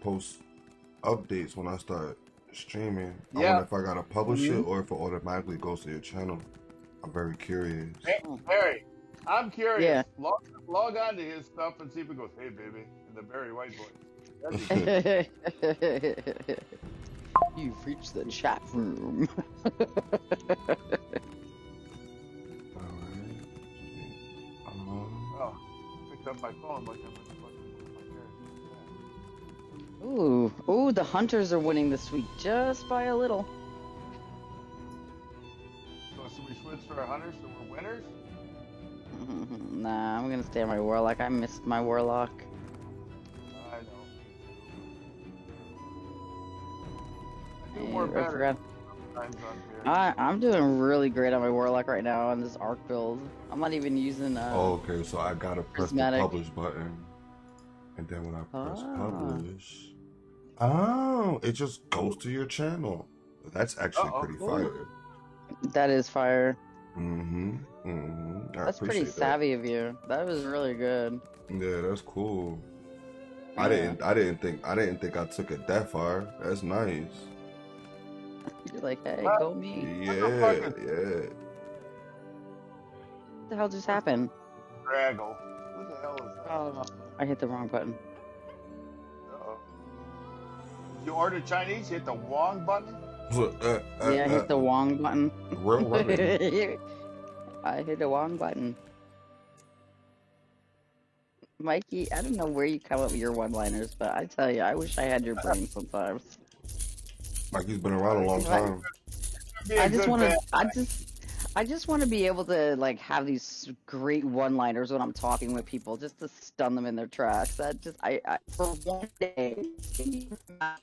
post updates when I start streaming. I Yeah. wonder if I gotta publish it or if it automatically goes to your channel. I'm very curious. Hey, Barry, I'm curious. Yeah. Log on to his stuff and see if it goes, "Hey, baby," in the Barry White voice. That'd be good. You've reached the chat room. Alright. Oh, picked up my phone like I'm Ooh, the hunters are winning this week just by a little. So should we switch for our hunters so we're winners? Nah, I'm gonna stay on my warlock. I missed my warlock. I know. I do more better. forgot. Sometimes on here. I'm doing really great on my warlock right now on this arc build. I'm not even using okay, so I gotta press prismatic. the publish button. And then when I press Ah. publish, oh, it just goes to your channel. That's actually pretty fire. That is fire. I That's pretty appreciate savvy of you. That was really good. Yeah, that's cool. Yeah. I didn't think I took it that far. That's nice. You're like, hey, go me. Yeah. What the hell just happened? Draggle. Who the hell is that? Oh, I hit the wrong button. Uh-oh. You ordered Chinese, you hit the Wong button? Yeah, I hit the Wong button. Real running. I hit the Wong button. Mikey, I don't know where you come up with your one-liners, but I tell you, I wish I had your brain sometimes. Mikey's been around a long time. I just want to. I just want to be able to like have these great one-liners when I'm talking with people, just to stun them in their tracks. That just, I for one day,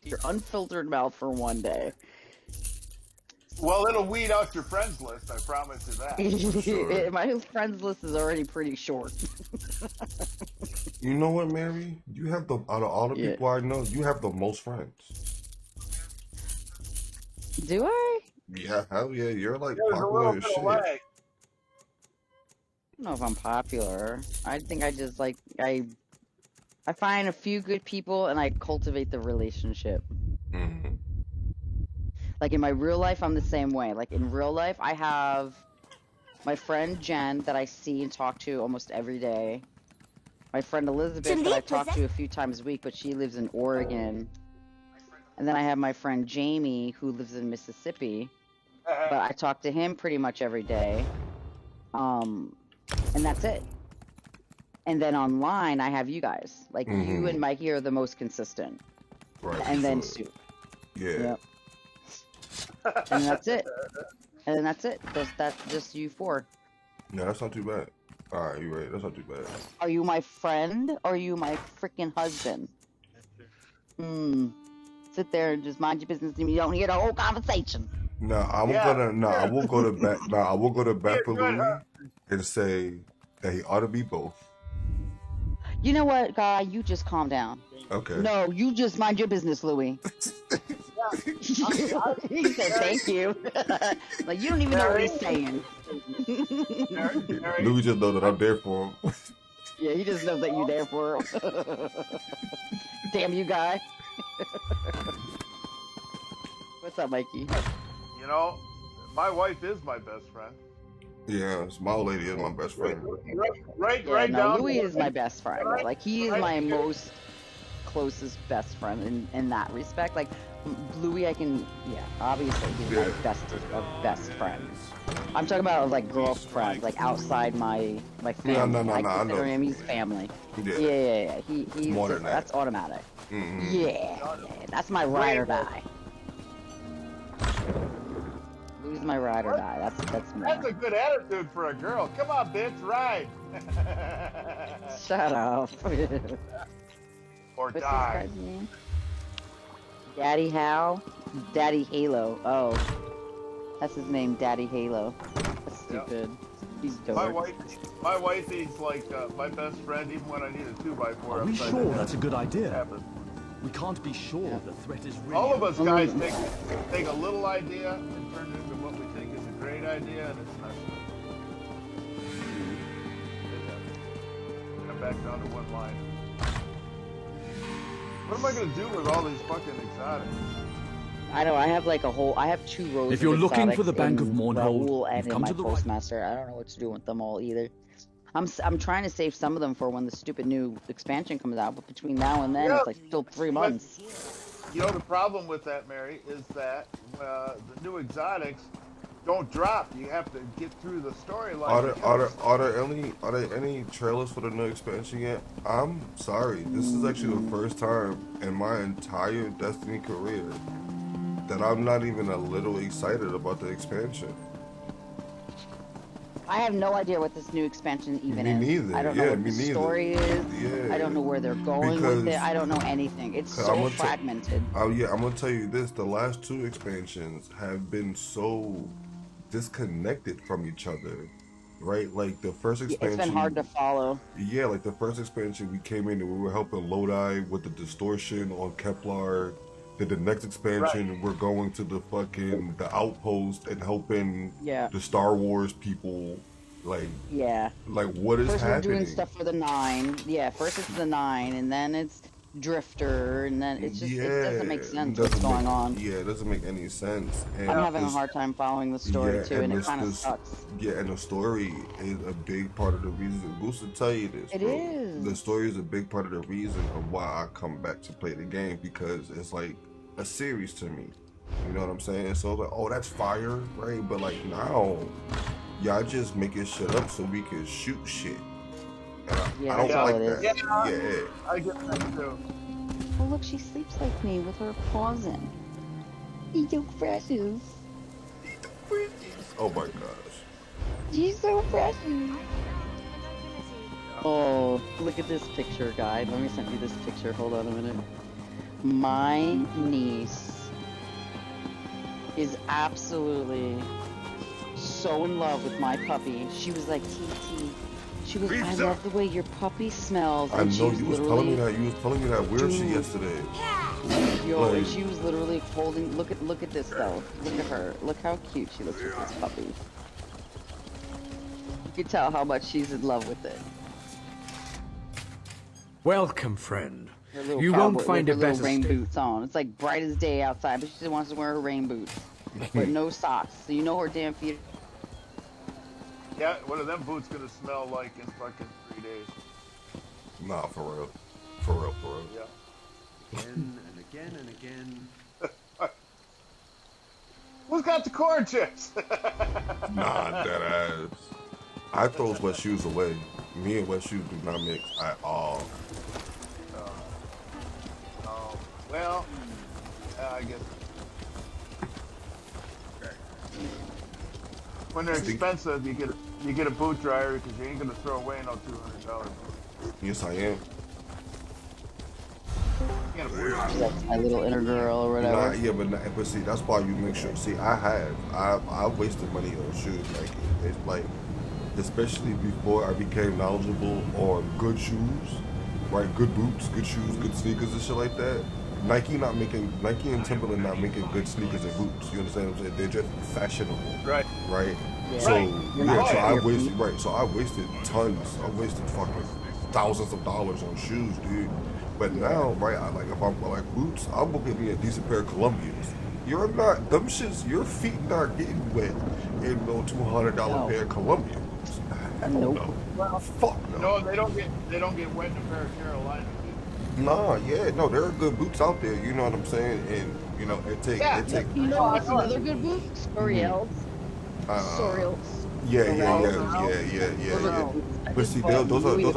your unfiltered mouth for one day. Well, it'll weed out your friends list. I promise you that. Sure. My friends list is already pretty short. You know what, Mary? You have the out of all the people I know, you have the most friends. Do I? Yeah, hell yeah, you're like There's a popular little as bit of shit. lag. I don't know if I'm popular. I think I just like I find a few good people and I cultivate the relationship. Like in my real life, I'm the same way. Like in real life, I have my friend Jen that I see and talk to almost every day. My friend Elizabeth that I talk to a few times a week, but she lives in Oregon. And then I have my friend Jamie who lives in Mississippi, but I talk to him pretty much every day. And that's it. And then online, I have you guys. Like you and Mikey are the most consistent. Right. And then Soup. Yeah. Yep. And that's it. And that's it. That's just you four. Yeah, that's not too bad. Alright, you're right. That's not too bad. Are you my friend or are you my freaking husband? Sit there and just mind your business and you don't hear the whole conversation. I will go to bat. I will go to bat for Louis and say that he ought to be both. You know what, guy? You just calm down. Okay. No, you just mind your business, Louis. He said thank you. Like, you don't even know what he's saying. Louis just know that I'm there for him. Yeah, he just knows that you're there for him. Damn you, guy. What's up, Mikey? You know, my wife is my best friend. Yeah, my old lady is my best friend. Right No, down. Louis is my best friend. Like, he is my most closest best friend in that respect. Like, Louis, obviously he's my best friends. I'm talking about like girlfriends, like outside my family. No, I I consider know. him, he's family. Yeah. Yeah. He's more than that. That's automatic. Yeah, that's my ride or die. Louis is my ride or die. That's more. That's a good attitude for a girl. Come on, bitch, ride. Shut up. Or What's die. his guy's name? Daddy Hal? Daddy Halo. Oh. That's his name, Daddy Halo. That's stupid. He's dope. My wife is like my best friend even when I need a 2x4. Are we sure that's a good idea? We can't be sure the threat is real. All of us guys take a little idea and turn it into what we think is a great idea, and it's not. Back down to one line. What am I gonna do with all these fucking exotics? I know. I have like I have 2 rows. If you're of looking for exotics the Bank of in Mournhold, Raoul and you've in come my to the right. Postmaster. I don't know what to do with them all either. I'm trying to save some of them for when the stupid new expansion comes out. But between now and then, Yeah, it's like still 3 but months. you know the problem with that, Mary, is that the new exotics don't drop. You have to get through the storyline. Are there any trailers for the new expansion yet? I'm sorry. This is actually the first time in my entire Destiny career that I'm not even a little excited about the expansion. I have no idea what this new expansion even Me is. neither. I don't know Yeah, what me the neither. story is. Yeah. I don't know where they're going with it. I don't know anything. It's so fragmented. Oh yeah, I'm gonna tell you this: the last 2 expansions have been so disconnected from each other, right? Like the first expansion, It's been hard to follow. Yeah, like the first expansion, we came in and we were helping Lodi with the distortion on Kepler. Then the next expansion, we're going to the outpost and helping the Star Wars people. Like what is first happening? We're doing stuff for the 9. Yeah, first it's the 9, and then it's Drifter, and then it's just it doesn't make sense what's going on. Yeah, it doesn't make any sense. And I'm having a hard time following the story too, and it kind of sucks. Yeah, and the story is a big part of the reason. Goose will tell you this. It is. The story is a big part of the reason of why I come back to play the game, because it's like a series to me. You know what I'm saying? So like, oh, that's fire, right? But like now, y'all just making shit up so we can shoot shit. And I don't like that. Yeah, I get that too. Oh look, she sleeps like me with her paws in. She's so precious. Oh my gosh. She's so precious. Oh, look at this picture, guys. Let me send you this picture. Hold on a minute. My niece is absolutely so in love with my puppy. She was like, TT. She goes, I love the way your puppy smells. I know you was telling me that. You was telling me that weird shit yesterday. Yo, and she was literally holding. Look at this though. Look at her. Look how cute she looks with this puppy. You can tell how much she's in love with it. Welcome, friend. You won't find a better rain boots on. It's like bright as day outside, but she just wants to wear her rain boots, but no socks. So you know her damn feet. Yeah, what are them boots gonna smell like in fucking 3 days? Nah, for real. For real. Yeah. Again and again and again. Who's got the corn chips? Nah, that ass. I throw wet shoes away. Me and wet shoes do not mix at all. Well, I guess. When they're expensive, you get a boot dryer because you ain't gonna throw away no $200. Yes, I am. That's my little inner girl or whatever. Nah, yeah, but see, that's why you make sure. See, I've wasted money on shoes. Like it's like, especially before I became knowledgeable on good shoes, right? Good boots, good shoes, good sneakers and shit like that. Nike and Timberland not making good sneakers and boots. You understand what I'm saying? They're just fashionable. Right. Right. Yeah. So Right. So I wasted tons. I wasted fucking thousands of dollars on shoes, dude. But now, right? If I'm like boots, I'll book me a decent pair of Columbians. You're not them shits. Your feet not getting wet in no $200 pair of Columbian boots. Hell no. Well, fuck no. No, they don't get wet in a pair of Carolina. Nah, yeah, no, there are good boots out there. You know what I'm saying? And you know, it take. You know what's another good boot? Soriels. Soriels. Yeah. But see, those are a little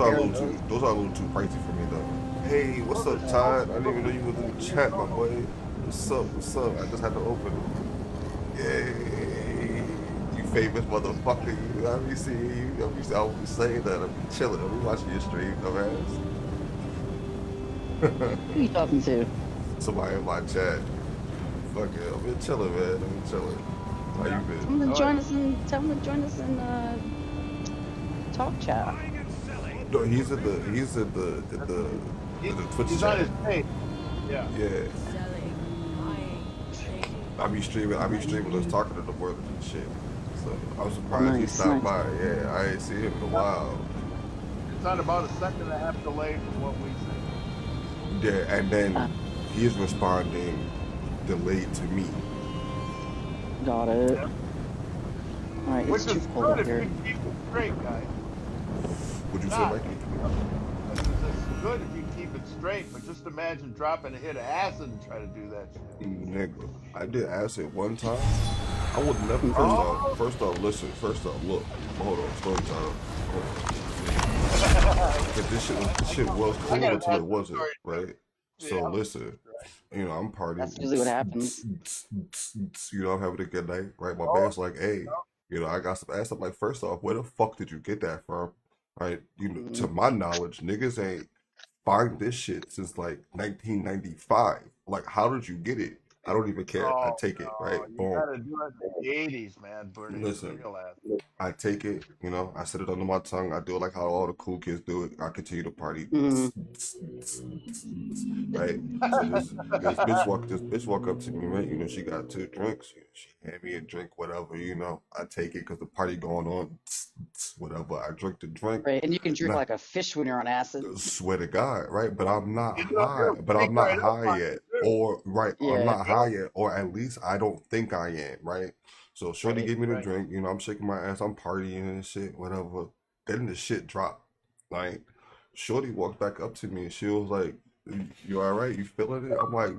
too pricey for me though. Hey, what's up, Todd? I didn't even know you was in the chat, my boy. What's up? I just had to open it. Yay, you famous motherfucker. I be seeing you. I be saying that. I be chilling. I be watching your stream, dumbass. Who are you talking to? Somebody in my chat. Fuck it, I've been chilling, man. I've been chilling. How you been? Tell him to join us in talk chat. No, he's in the Twitch He's chat. on his page. Yeah. I be streaming us talking to the world and shit. So I'm surprised he stopped by. Yeah, I ain't seen him in a while. It's not about a second and a half delay from what we say. Yeah, and then he's responding delayed to me. Got it. Yeah. All right, Which it's too is cold good out if here. you keep it straight, guy. Would It's you say, not. Mikey? I says it's good if you keep it straight, but just imagine dropping a hit of acid and try to do that shit. Nigga, I did acid one time. I would never. Oh, First off, listen. First off, look. Hold on, story time. Hold on. Cause this I shit was I cool got an until it acid wasn't, story too. right? So Yeah. listen, I'm partying, That's usually what happens. I'm having a good night, right? My Oh, man's like, hey, I got some ass. I'm like, first off, where the fuck did you get that from? Right? To Mm, my knowledge, niggas ain't find this shit since like 1995. Like, how did you get it? I don't even care. I oh take it, right? no, you Boom. got to do it in the '80s, man. Burning Listen, real acid. I take it, I set it under my tongue. I do it like how all the cool kids do it. I continue to party. mm, Right? So this bitch walk up to me, right? She got two drinks. She hand me a drink, whatever, I take it because the party going on, whatever. I drink the drink. right, and you can drink Nah, like a fish when you're on acid. swear to God, right? But I'm not high. It'll But sneak I'm not right up high on yet. you too. Or right, I'm Yeah, not high yet, or at least I don't think I am, right? So Shorty right. gave me the drink, I'm shaking my ass, I'm partying and shit, whatever. Then the shit dropped. Like, Shorty walked back up to me and she was like, "You all right? You feeling it?" I'm like,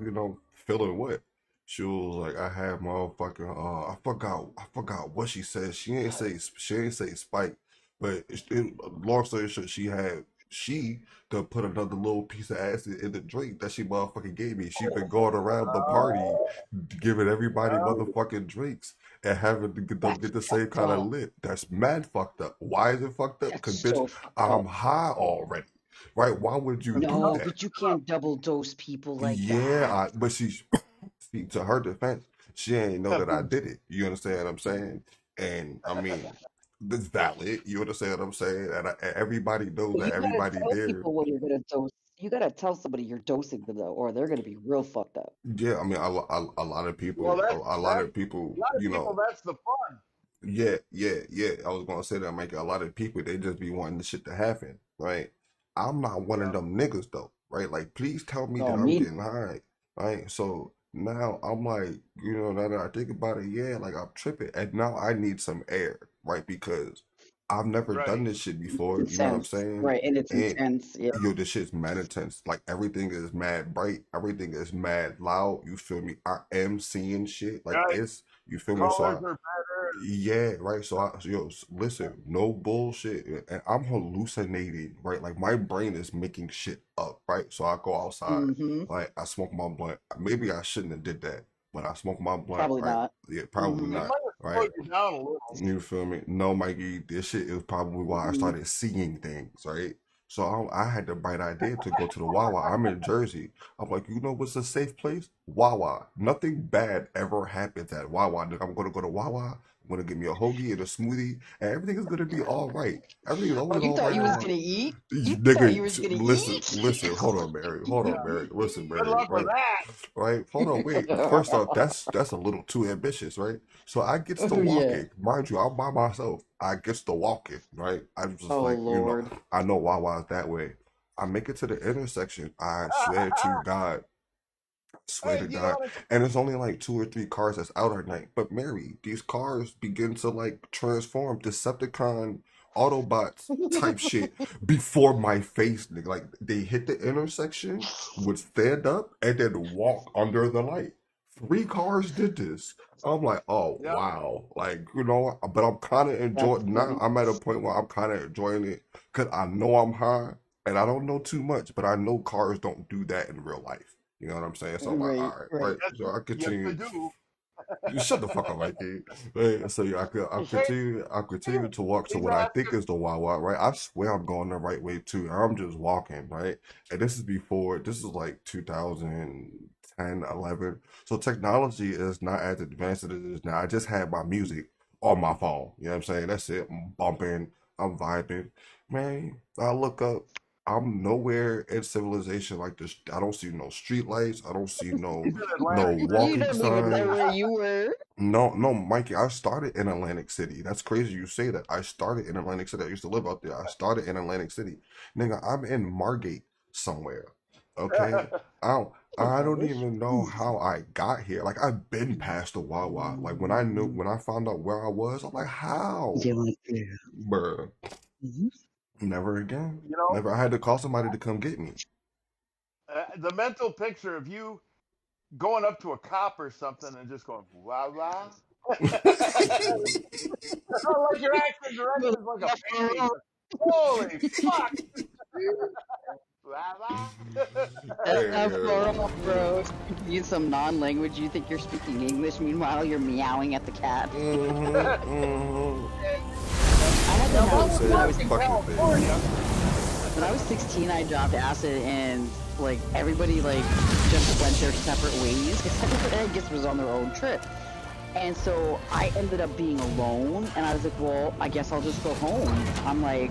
feeling what? She was like, "I had motherfucking I forgot what she said. She ain't say Spike, but long story short, she to put another little piece of acid in the drink that she motherfucking gave me. She been going around the party giving everybody Oh, motherfucking drinks and having them That's get the same fucked kind of up. lit. That's mad fucked up. Why is it fucked up? Cause That's bitch, so fucked I'm up. high already. Right? Why would you do No, that? but you can't double dose people like Yeah, that. but see, to her defense, she ain't know that I boom. did it. You understand what I'm saying? And I mean, it's valid. You understand what I'm saying? And everybody knows But you that gotta everybody tell there. people when you're gonna dose. You gotta tell somebody you're dosing them though, or they're gonna be real fucked up. Yeah, I mean, a lot of Well, people, a lot that's of people, a lot of people. That's the fun. yeah, yeah, yeah. I was gonna say that, Mike. A lot of people, they just be wanting the shit to happen, right? I'm not one of Yeah. them niggas though, right? Like, please tell me that No, I'm me. getting high, right? So now I'm like, now that I think about it, yeah, like I'm tripping, and now I need some air, right? Because I've never done Right. this shit before. You know what I'm Intense, saying? right? And it's And intense. Yeah. this shit's mad intense. Like everything is mad bright, everything is mad loud. You feel me? I am seeing shit. Like Right. it's, you feel me? So Colors are better. yeah, right. So listen, no bullshit, and I'm hallucinating, right? Like my brain is making shit up, right? So I go outside, Mm-hmm. like I smoke my blunt. Maybe I shouldn't have did that, but I smoke my blunt, Probably right? not. Yeah, probably Mm-hmm. It not, might have right? slowed you down a little. You feel me? No, Mikey, this shit is probably why I Mm-hmm. started seeing things, right? So I had the bright idea to go to the Wawa. I'm in Jersey. I'm like, you know what's a safe place? Wawa. Nothing bad ever happens at Wawa. Nigga, I'm gonna go to Wawa. I'm gonna get me a hoagie and a smoothie, and everything is gonna be all right. Everything is Oh, always you all thought right you was around. gonna eat? You thought you was Nigga, gonna listen, eat? listen. Hold Yeah. on, Mary. Listen, Good Mary. luck with Right, that. right. Hold on, wait. First off, that's a little too ambitious, right? So I gets to Oh yeah. walking. Mind you, I'm by myself. I gets to walking, right? I'm just Oh like, Lord. I know Wawa's that way. I make it to the intersection. I swear to God, swear Hey, to you know God. what? And there's only like two or three cars that's out at night. But Mary, these cars begin to like transform Decepticon Autobots type shit before my face, nigga. Like they hit the intersection, would stand up, and then walk under the light. Three cars did this. I'm like, oh Yeah. wow. Like, but I'm kinda That's enjoying now funny. I'm at a point where I'm kinda enjoying it because I know I'm high and I don't know too much, but I know cars don't do that in real life. You know what I'm saying? So I'm like, all Right, right, right. right. Yes, So I yes, I continue. do. You shut the fuck up, right, kid. Right, so yeah, Hey, I continue to walk to he's what I think asking. is the Wawa, right? I swear I'm going the right way too. I'm just walking, right? And this is like 2010, 11. So technology is not as advanced as it is now. I just had my music on my phone. You know what I'm saying? That's it. I'm bumping, I'm vibing. Man, I look up. I'm nowhere in civilization like this. I don't see no street lights. I don't see He's no in no Atlantic You City. walking don't even know signs. where you were. No, no, Mikey, I started in Atlantic City. That's crazy you say that. I started in Atlantic City. I used to live out there. I started in Atlantic City. Nigga, I'm in Margate somewhere. Okay, I don't even know how I got here. Like I've been past the Wawa. Like when I found out where I was, I'm like, how, Yeah, like, yeah. bruh? Mhm. Never again. You know, Never. I had to call somebody to come get me. the mental picture of you going up to a cop or something and just going, "Wah wah." Like your acting director is like a baby. Holy fuck! Wah wah. That's Hey, how far yo. off, bro. Speaking in some non-language, you think you're speaking English. Meanwhile, you're meowing at the cat. Mm-hmm. Mm-hmm. I had Now, that if I Nigga happen was when I was said, working "Fuck your face." California, when I was 16. I dropped acid, and like everybody like just went their separate ways. Because everybody, I guess, was on their own trip. And so I ended up being alone, and I was like, well, I guess I'll just go home. I'm like,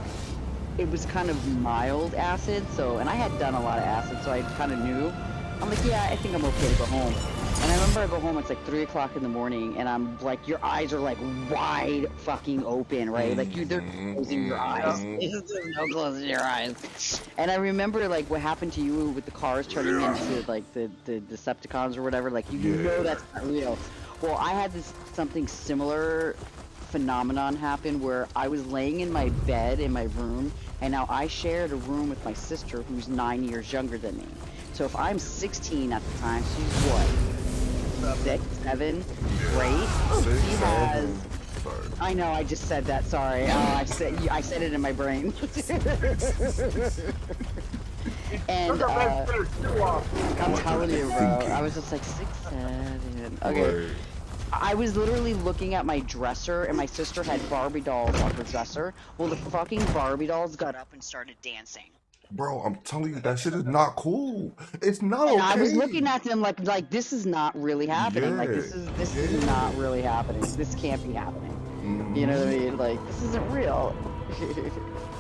it was kind of mild acid, so, and I had done a lot of acid, so I kind of knew. I'm like, yeah, I think I'm okay to go home. And I remember I go home, it's like 3 o'clock in the morning, and I'm like, your eyes are like wide fucking open, right? Like they're closing your eyes. Mm-hmm. There's no closing your eyes. And I remember like what happened to you with the cars turning into like the Decepticons or whatever, like you know Yeah. that's not real. Well, I had this something similar phenomenon happen where I was laying in my bed in my room, and now I shared a room with my sister who's 9 years younger than me. So if I'm 16 at the time, she's what? 6, 7, right? 6, She has. 7. Sorry. I know. I just said that. Sorry. I said it in my brain. And took our bed too off. I'm telling you, bro. I was just like 6, 7. Okay. Like, I was literally looking at my dresser, and my sister had Barbie dolls on her dresser. Well, the fucking Barbie dolls got up and started dancing. bro, I'm telling you, that shit is not cool. It's not And okay. I was looking at them like this is not really happening. Like this Yeah. is not really happening. This can't be happening. You know what I mean? Like this isn't real.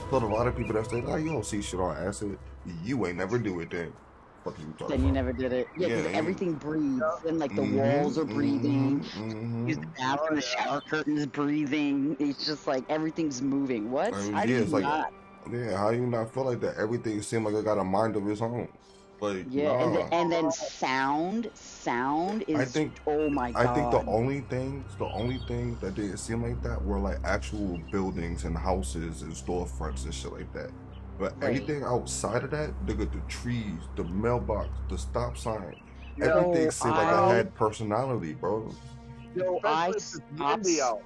But a lot of people that say, "Oh, you don't see shit on acid. You ain't never do it then." What are you talking Then you about? never did it. Yeah, because Yeah. everything breathes, and like the walls are breathing. Use the bathroom, the shower curtains breathing. It's just like everything's moving. What? I mean, How do yeah, you it's like, not? yeah, how you not feel like that? Everything seems like it got a mind of its own. Like, Yeah, nah. and then sound I is, think oh my I think the god. only things that didn't seem like that were like actual buildings and houses and storefronts and shit like that. But Right. anything outside of that, the trees, the mailbox, the stop sign, Yo, everything seemed like it I- had personality, bro. Yo, I especially if it's stopped. windy out.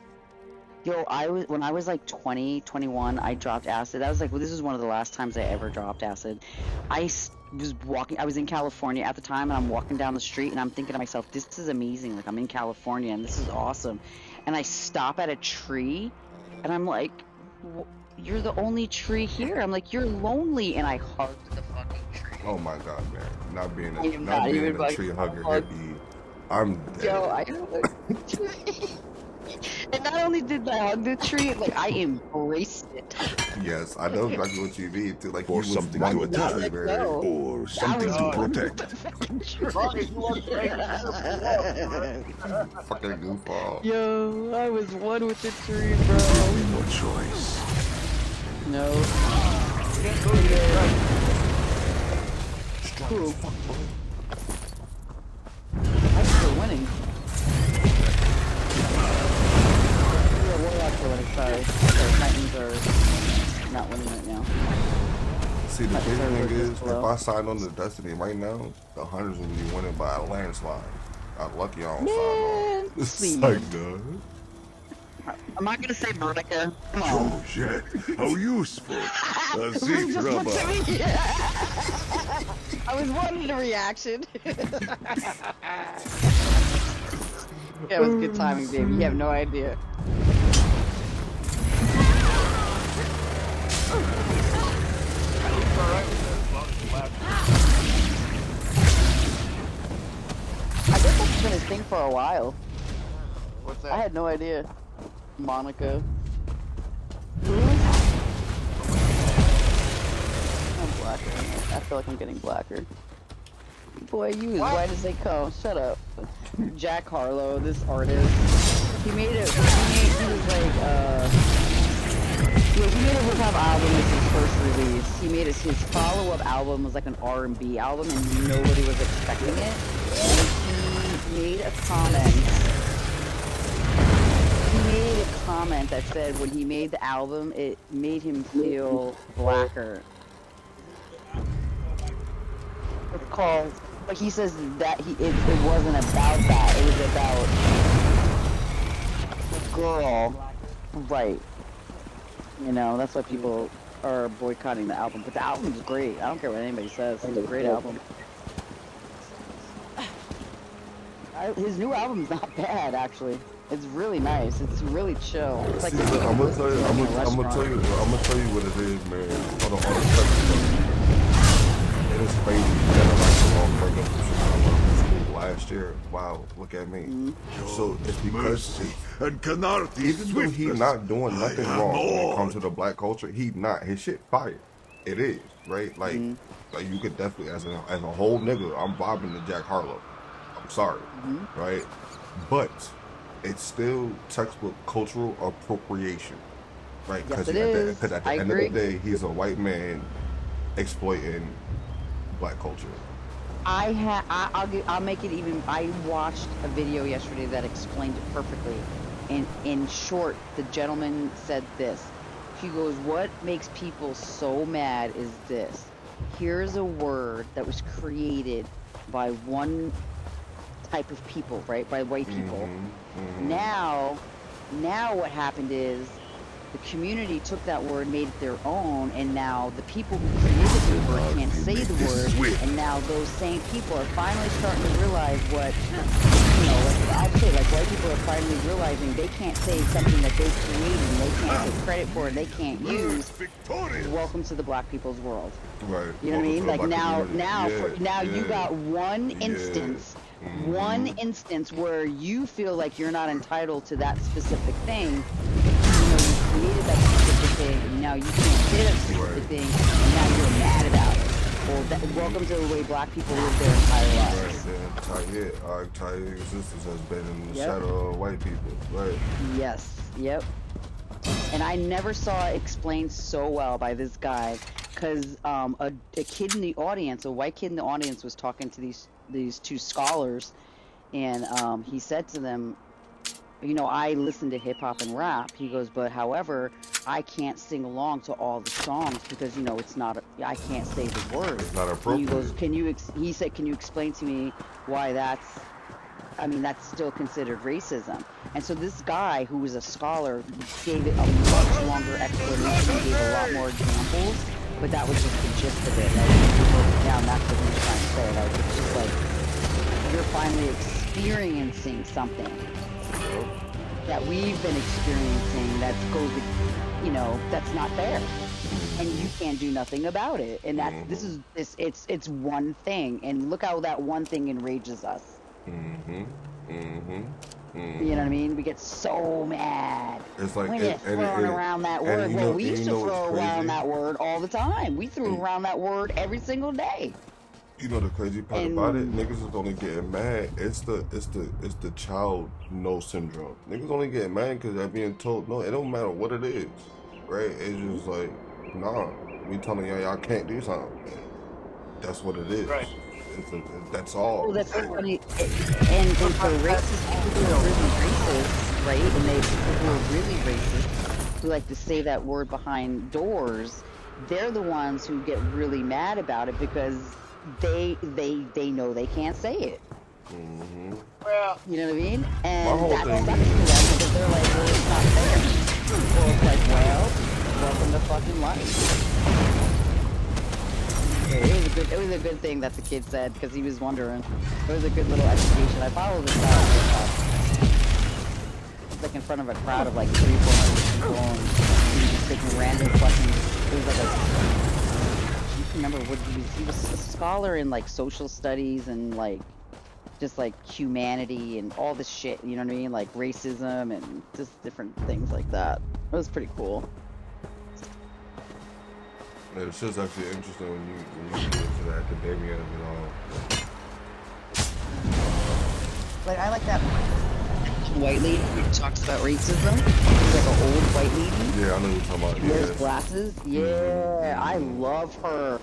Yo, when I was like 20, 21, I dropped acid. That was like, well, this is one of the last times I ever dropped acid. Was walking, I was in California at the time, and I'm walking down the street, and I'm thinking to myself, this is amazing. Like, I'm in California, and this is awesome. And I stop at a tree, and I'm like, you're the only tree here. I'm like, you're lonely. And I hugged the fucking tree. Oh my god, man! Not being I am not not being even a like tree hugger hug. hippie. I'm dead. Yo, I hugged the tree. And not only did I hug the tree, like I embraced it. Yes, I know exactly what you mean. Too. Like Or you was something right to with the attack. tree, man. No. Or something was to one protect. with the fucking tree. As long as you weren't making Fucking goofball. Yo, I was one with the tree, bro. No choice. No. Strong Cool. as fuck, bro. I'm still winning. Yeah, Warlocks are winning, sorry. Titans are not winning right now. See, the Like, big server thing is is, if slow. I signed on to Destiny right now, the Hunters would be winning by a landslide. I'm lucky I don't sign on. Man, It's please. like, no. I'm not gonna say Veronica. Come on. Oh shit. How useful. A safe Just rubber. look at me. I was wanting a reaction. Yeah, it was good timing, baby. You have no idea. I guess that's been his thing for a while. What's I that? had no idea. Monica. I'm blacker. I feel like I'm getting blacker. Boy, you as white as they come. Shut up. Jack Harlow, this artist. He made it. He was like, Yeah, he made a hip hop album as his first release. He made his follow-up album was like an R&B album, and nobody was expecting it. And he made a comment. He made a comment that said when he made the album, it made him feel blacker. It's called, but he says that it wasn't about that. It was about the girl, right? You know, that's why people are boycotting the album. But the album's great. I don't care what anybody says. It's a great album. His new album's not bad, actually. It's really nice. It's really chill. It's like I'm gonna tell you what it is, man. On the spectrum, it is crazy that I like the long breakup from Chicago last year. Wow, look at me. So it's because even though he's not doing nothing wrong when it comes to the black culture, his shit fire. It is, right? Like you could definitely as a whole nigga, I'm vibing to Jack Harlow. I'm sorry, right? But it's still textbook cultural appropriation, right? Because yes, at the end of the day, he's a white man exploiting black culture. I'll make it even. I watched a video yesterday that explained it perfectly. And in short, the gentleman said this. He goes, "What makes people so mad is this. Here's a word that was created by one type of people, right? By white people. Now what happened is the community took that word, made it their own, and now the people who created the word can't say the word, and now those same people are finally starting to realize what, you know, like I'd say, like white people are finally realizing they can't say something that they created and they can't take credit for and they can't use. Welcome to the black people's world. Right. You know what I mean? Like now you got one instance. One instance where you feel like you're not entitled to that specific thing. You know, you created that specific thing, and now you can't say that specific thing, and now you're mad about it. Well, welcome to the way black people live their entire lives. Right, our entire existence has been in the shadow of white people, right? Yes, yep. And I never saw it explained so well by this guy, because a kid in the audience, a white kid in the audience, was talking to these two scholars, and he said to them, you know, I listen to hip hop and rap. He goes, but however, I can't sing along to all the songs because, you know, it's not, I can't say the words. It's not appropriate. And he goes, he said, can you explain to me why that's still considered racism? And so this guy, who was a scholar, gave it a much longer explanation, gave a lot more examples, but that was just the gist of it. Like, if you broke it down, that's what he was trying to say. Like, it's just like, you're finally experiencing something that we've been experiencing that goes, you know, that's not fair, and you can't do nothing about it. And that's it's one thing, and look how that one thing enrages us. You know what I mean? We get so mad. It's like when you're throwing around that word. Well, we used to throw around that word all the time. We threw around that word every single day. You know the crazy part about it? Niggas is only getting mad. It's the child no syndrome. Niggas only get mad because they're being told no. It don't matter what it is, right? It's just like, nah, we telling y'all can't do something. That's what it is. Right. That's all. Well, that's funny. And for racist people who are really racist, right? And people who are really racist, who like to say that word behind doors, they're the ones who get really mad about it because they know they can't say it. Well, you know what I mean? And that's sucks to them because they're like, well, it's not fair. Well, it's like, well, welcome to fucking life. It was a good thing that the kid said because he was wondering. It was a good little education. I follow this guy. He's like in front of a crowd of like 300-400 people, and he was just taking random questions. It was like I can't remember what he was a scholar in like social studies and like just like humanity and all this shit. You know what I mean? Like racism and just different things like that. It was pretty cool. Yeah, it's just actually interesting when you get into the academia of it all. Like I like that. white lady who talks about racism. She's like an old white lady. Yeah, I know what you're talking about. She wears Yeah. glasses. Yeah, I love her.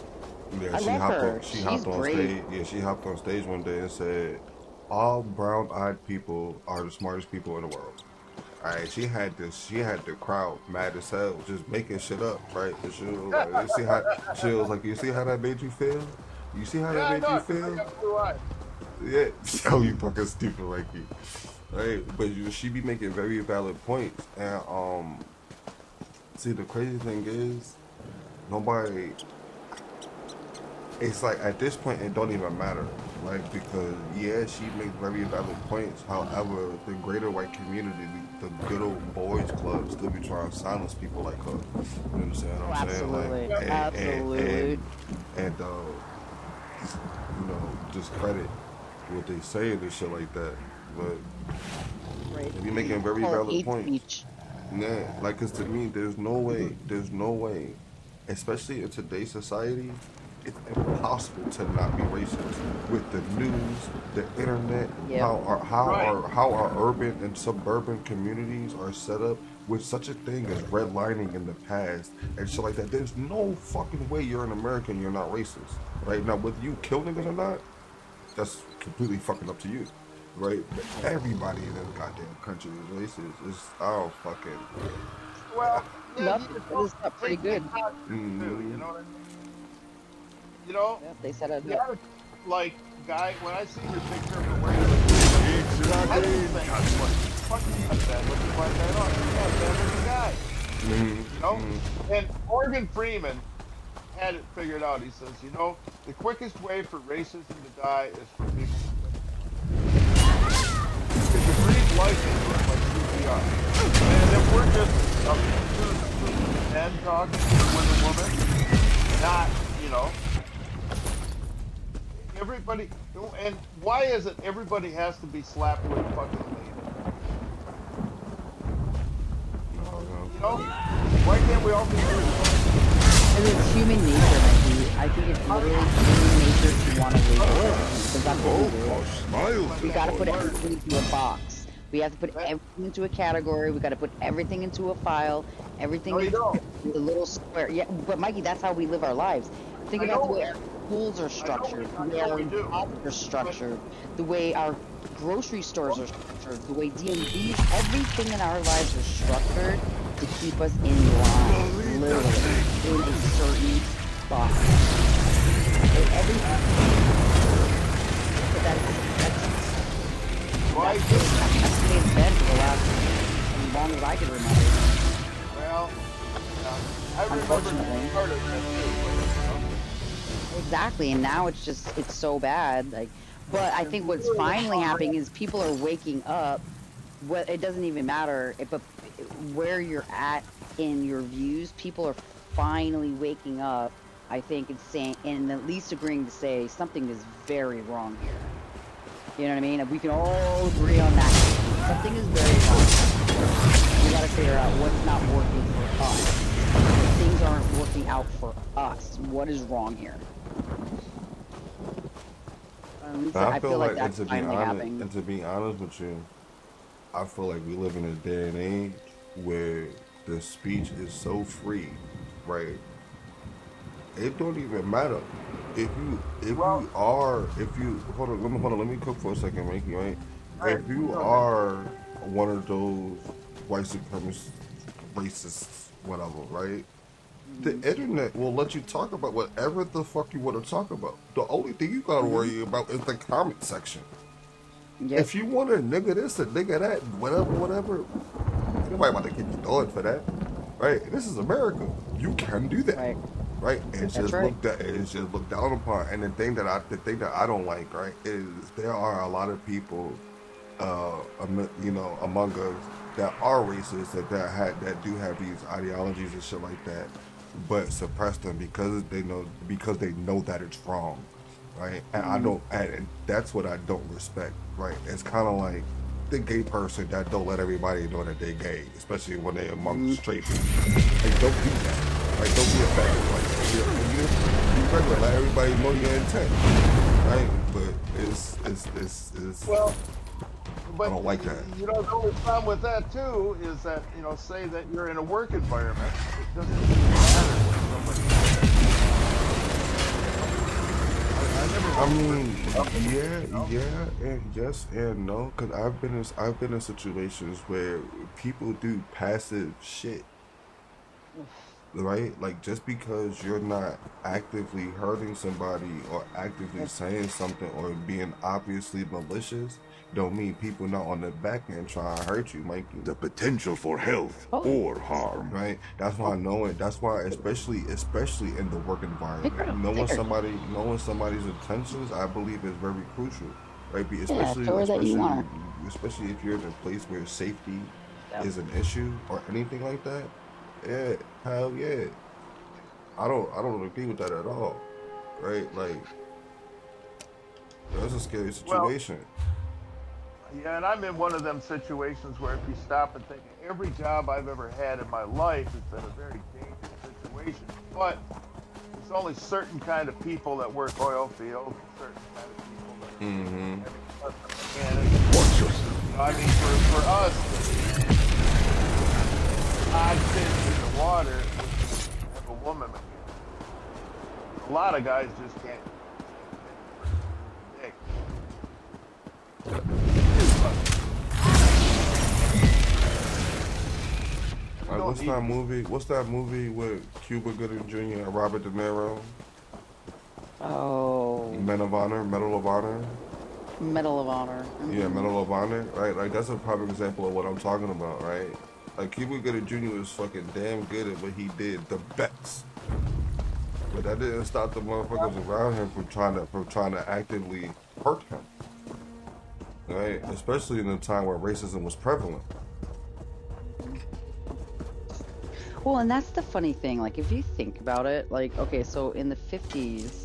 Yeah, I she love hopped her. on. She She's hopped on great. stage. Yeah, she hopped on stage one day and said, "All brown-eyed people are the smartest people in the world." All right, she had this. She had the crowd mad as hell, just making shit up, right? And she was like, "You see how?" She was like, "You see how that made you feel? You see how that Yeah, I made you know. 'Cause I feel?" got blue eyes. Yeah. Oh, you fucking stupid, Mikey. Right, but she be making very valid points, and see, the crazy thing is, nobody. It's like at this point it don't even matter, like because yeah, she makes very valid points. However, the greater white community, the good old boys club, still be trying to silence people like her. You understand what I'm saying? Absolutely. Like Absolutely. and you know, discredit what they say and shit like that. But Right. they be making very Call it valid hate points. speech. Yeah, like, cause to me, there's no way, especially in today's society, it's impossible to not be racist with the news, the internet, Yep. how our urban and suburban communities are set up with such a thing as redlining in the past and shit like that. There's no fucking way you're an American, you're not racist, right? Now, whether you kill niggas or not, that's completely fucking up to you. Right, but everybody in this goddamn country is racist. It's fucking. Well, yeah, Nope, you just it is up pretty good. too, you know what I mean? You know, Yep, they said it. you gotta, like, guy, when I see your picture of the wearing I didn't think, what the fuck you got that looking like that on? Yeah, that looking guy. You know? And Morgan Freeman had it figured out. He says, you know, the quickest way for racism to die is for people to quit. Because you breathe life into it like CPR. And if we're just two men talking with a woman, not, you know, everybody, and why is it everybody has to be slapped with a fucking label? You know? Why can't we all be here? And it's human nature, Mikey. I think it's literally human nature to want to label it. Because that's what we do. Smile. We gotta put everything into a box. We have to put everything into a category. We gotta put everything into a file. Everything into a little square. Yeah, but Mikey, that's how we live our lives. Think about the way our schools are structured, the way our jobs are structured, the way our grocery stores are structured, the way DMVs, everything in our lives are structured to keep us in line, literally, in a certain box. Everything. But that's been for the last as long as I can remember. Well, I remember part of that too. Exactly, and now it's so bad. Like, but I think what's finally happening is people are waking up. What it doesn't even matter if where you're at in your views. People are finally waking up. I think it's saying and at least agreeing to say something is very wrong here. You know what I mean? We can all agree on that. Something is very wrong. We gotta figure out what's not working for us. Things aren't working out for us. What is wrong here? I feel like that's finally happening. And to be honest with you, I feel like we live in a day and age where the speech is so free, right? It don't even matter if you hold on, let me cook for a second, Mikey, right? If you are one of those white supremacist, racists, whatever, right? The internet will let you talk about whatever the fuck you want to talk about. The only thing you gotta worry about is the comment section. Yep. If you want to nigga this or nigga that, whatever, nobody about to get you doing for that, right? This is America. You can do that, right? It's just looked down upon. And the thing that I don't like, right, is there are a lot of people, among us that are racist that do have these ideologies and shit like that, but suppress them because they know that it's wrong. Right, and and that's what I don't respect. Right, it's kind of like the gay person that don't let everybody know that they're gay, especially when they're among straight people. Like, don't do that. Like, don't be a faggot like that. You regular, let everybody know your intent. Right, but it's well, I but don't like that. you know, the only problem with that too is that, you know, say that you're in a work environment, it doesn't really matter what I somebody. mean, yeah, You know? yeah, and yes and no, because I've been in situations where people do passive shit, right? Like just because you're not actively hurting somebody or actively saying something or being obviously malicious, don't mean people not on the back end trying to hurt you, Mikey. The potential for health Oh, or harm. Right? That's why knowing. That's why, especially in the work take her, environment, knowing somebody's intentions, I believe is very crucial. Right? Yeah, show her that you want her. Especially if you're in a place where safety Yep. is an issue or anything like that. Yeah, hell yeah. I don't agree with that at all. Right? Like that's a scary Well, situation. yeah, and I'm in one of them situations where if you stop and think, every job I've ever had in my life has been a very dangerous situation. But there's only certain kind of people that work oil fields, certain kind of people that Mm-hmm. are mechanics. Watch yourself. You know, I mean, for us, odd fish in the water have a woman mechanic. A lot of guys just can't dick. Like, what's that movie with Cuba Gooding Jr. and Robert De Niro? Oh, Medal of Honor. Medal of Honor. Yeah, Medal of Honor. Right, like that's a prime example of what I'm talking about, right? Like Cuba Gooding Jr. was fucking damn good at what he did, the best. But that didn't stop the motherfuckers around him from trying to actively hurt him. Right, especially in a time where racism was prevalent. Well, and that's the funny thing. Like, if you think about it, like, okay, so in the 50s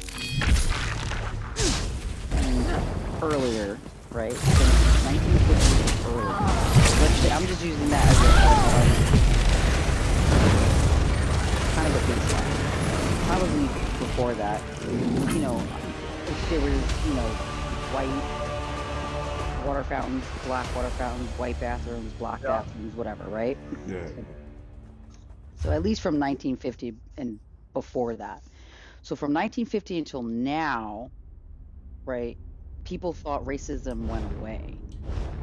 and earlier, right? So 1950s and earlier. Let's say, I'm just using that as a kind of a baseline. Probably before that, you know, if there was, you know, white water fountains, black water fountains, white bathrooms, black bathrooms, whatever, right? Yeah. So at least from 1950 and before that. So from 1950 until now, right, people thought racism went away,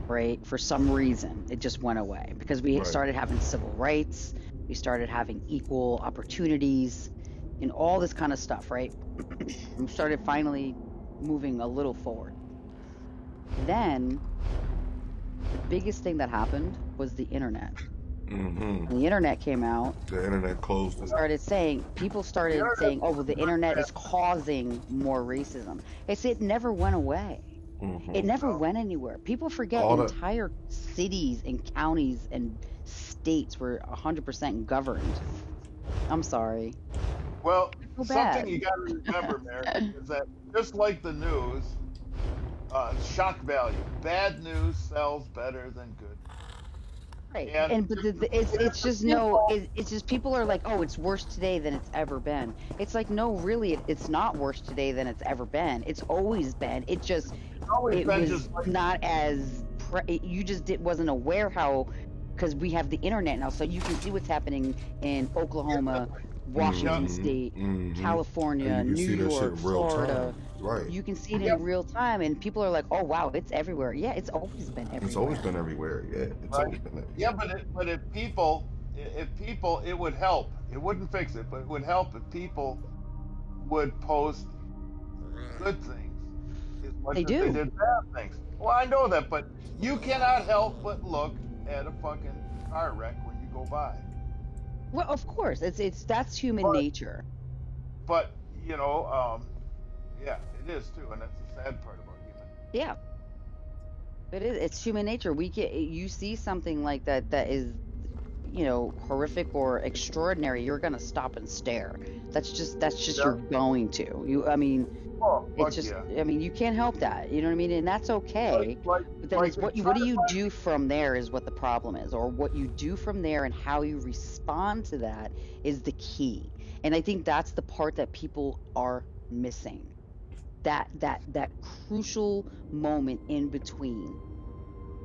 right? For some reason, it just went away because we Right. started having civil rights, we started having equal opportunities, and all this kind of stuff, right? We started finally moving a little forward. Then, the biggest thing that happened was the internet. Mm-hmm. When the internet came out, The internet closed it. people started saying, oh, well, the internet is causing more racism. It never went away. Mm-hmm. It never went anywhere. People forget entire cities and counties and states were 100% governed. I'm sorry. Well, So something bad. you got to remember, Mary, is that just like the news, shock value. Bad news sells better than good. Right. And But it's just no. It's just people are like, oh, it's worse today than it's ever been. It's like, no, really, it's not worse today than it's ever been. It's always been. It just always been was just like not as you just wasn't aware how, because we have the internet now, so you can see what's happening in Oklahoma, Washington State, California, And you can New see that shit York, in real Florida. time. Right. You can see it in real time, and people are like, "Oh wow, it's everywhere." Yeah, it's always been everywhere. It's always been everywhere. Yeah, it's always been everywhere. Yeah, but if people, it would help. It wouldn't fix it, but it would help if people would post good things as much They as they do. did bad things. Well, I know that, but you cannot help but look at a fucking car wreck when you go by. Well, of course, that's human nature. But you know, yeah, it is too, and that's the sad part about human. Yeah, it is. It's human nature. You see something like that is, you know, horrific or extraordinary, you're gonna stop and stare. That's just you're going to. I mean, it's just. Yeah. I mean, you can't help that. You know what I mean? And that's okay. But then it's what do you do from there is what the problem is, or what you do from there and how you respond to that is the key. And I think that's the part that people are missing. That crucial moment in between.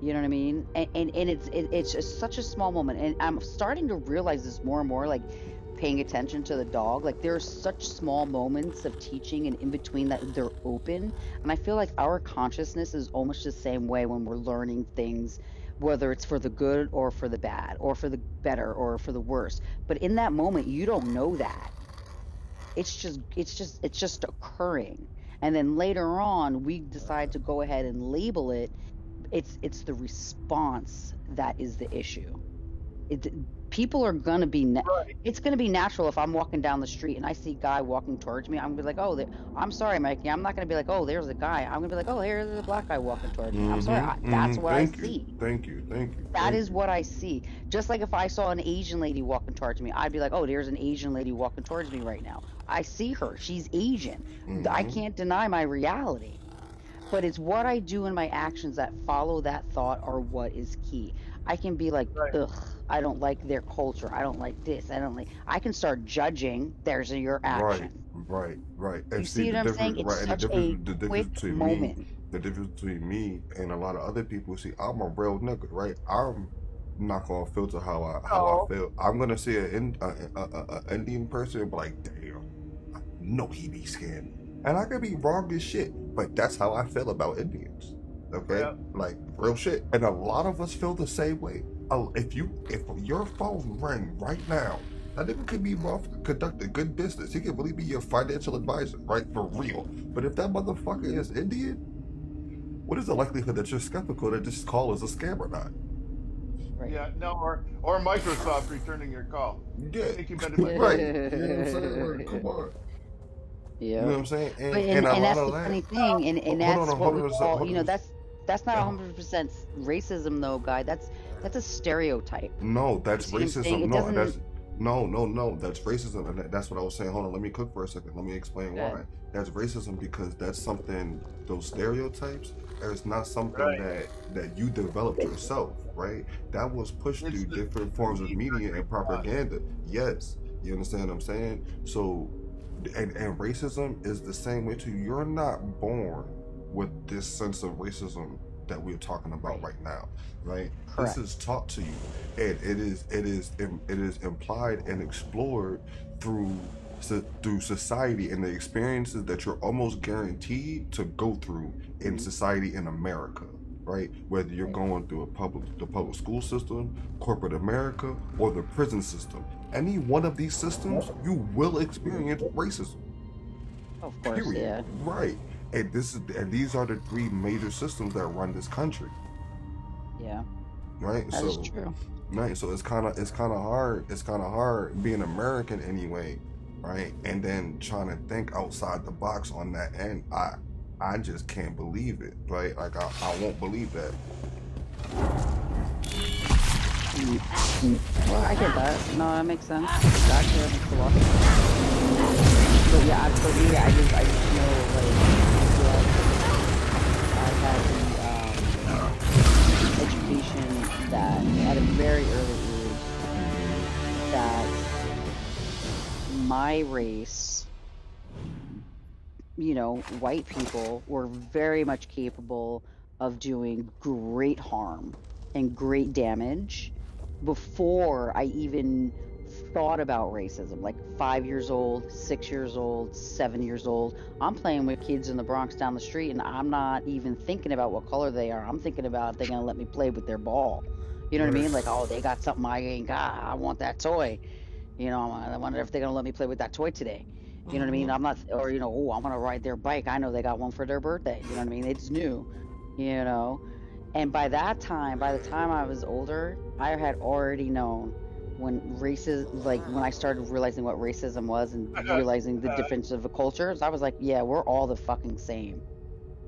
You know what I mean? And it's just such a small moment. And I'm starting to realize this more and more, like paying attention to the dog. Like there are such small moments of teaching and in between that they're open. And I feel like our consciousness is almost the same way when we're learning things, whether it's for the good or for the bad, or for the better or for the worse. But in that moment, you don't know that. It's just occurring. And then later on, we decide to go ahead and label it. It's the response that is the issue. it People are gonna be Right. it's gonna be natural if I'm walking down the street and I see a guy walking towards me. I'm gonna be like, oh, I'm sorry, Mikey. I'm not gonna be like, oh, there's a guy. I'm gonna be like, oh, here's a black guy walking towards me. I'm sorry. That's what I Thank you. see. Thank you. Thank you. That Thank is you. what I see. Just like if I saw an Asian lady walking towards me, I'd be like, oh, there's an Asian lady walking towards me right now. I see her. She's Asian. I Mm-hmm. can't deny my reality. But it's what I do in my actions that follow that thought are what is key. I can be like, Right. ugh, I don't like their culture. I don't like this. I don't like. I can start judging. There's your Right, action. right. And You see see the what I'm saying? difference, It's right? And such a the difference quick between me, moment. and a lot of other people. See, I'm a real nigga, right? I'm not gonna filter how I No. feel. I'm gonna see a Indian person and be like, damn, I know he be scared, and I could be wrong as shit, but that's how I feel about Indians. Okay, Yeah. like real shit, and a lot of us feel the same way. If your phone rang right now, that nigga could be conducting good business. He could really be your financial advisor, right? For real. But if that motherfucker is Indian, what is the likelihood that you're skeptical that this call is a scam or not? Right. Yeah. No. Or Microsoft returning your call. Yeah, I think you better be. right. You know what I'm saying? Like, come on. You know Yep. what I'm saying? But And a and lot that's of the that. funny thing, and Hold that's on, what hold we on a sec. call, Hold on. that's not 100% racism though, guy. That's a stereotype. No, You that's see what I'm saying? racism. It No, doesn't. that's no. That's racism, and that's what I was saying. Hold on, let me cook for a second. Let me explain Good. why. That's racism because that's something. Those stereotypes is not something Right. that you developed yourself, right? That was pushed It's through the different forms of media and propaganda. Yes, you understand what I'm saying? So, and racism is the same way too. You're not born with this sense of racism that we're talking about Right. right now, right? This is Correct. taught to you, and it is implied and explored through through society and the experiences that you're almost guaranteed to go through in Hmm. society in America, right? Whether you're Right. going through the public school system, corporate America, or the prison system, any one of these systems, you will experience racism. Of course, Period. yeah. Right. And these are the three major systems that run this country, Yeah. right? That is So, true. right. So it's kind of hard being American anyway, right? And then trying to think outside the box on that end. I just can't believe it, right? Like I won't believe that. Mm. Well, I get that. No, that makes sense. Exactly. That makes a lot of sense. But yeah, for me, I just know, like, I had the education that at a very early age that my race, white people were very much capable of doing great harm and great damage before I even thought about racism. Like 5 years old, 6 years old, 7 years old. I'm playing with kids in the Bronx down the street, and I'm not even thinking about what color they are. I'm thinking about they're going to let me play with their ball. You know what I Right. mean? Like, oh, they got something I ain't got. I want that toy. I wonder if they're gonna let me play with that toy today. You know what I mean? Mm-hmm. I'm not, or oh, I'm gonna ride their bike. I know they got one for their birthday. You know what I mean? It's new. You know, and by the time I was older, I had already known like when I started realizing what racism was and realizing the difference of the cultures. I was like, yeah, we're all the fucking same.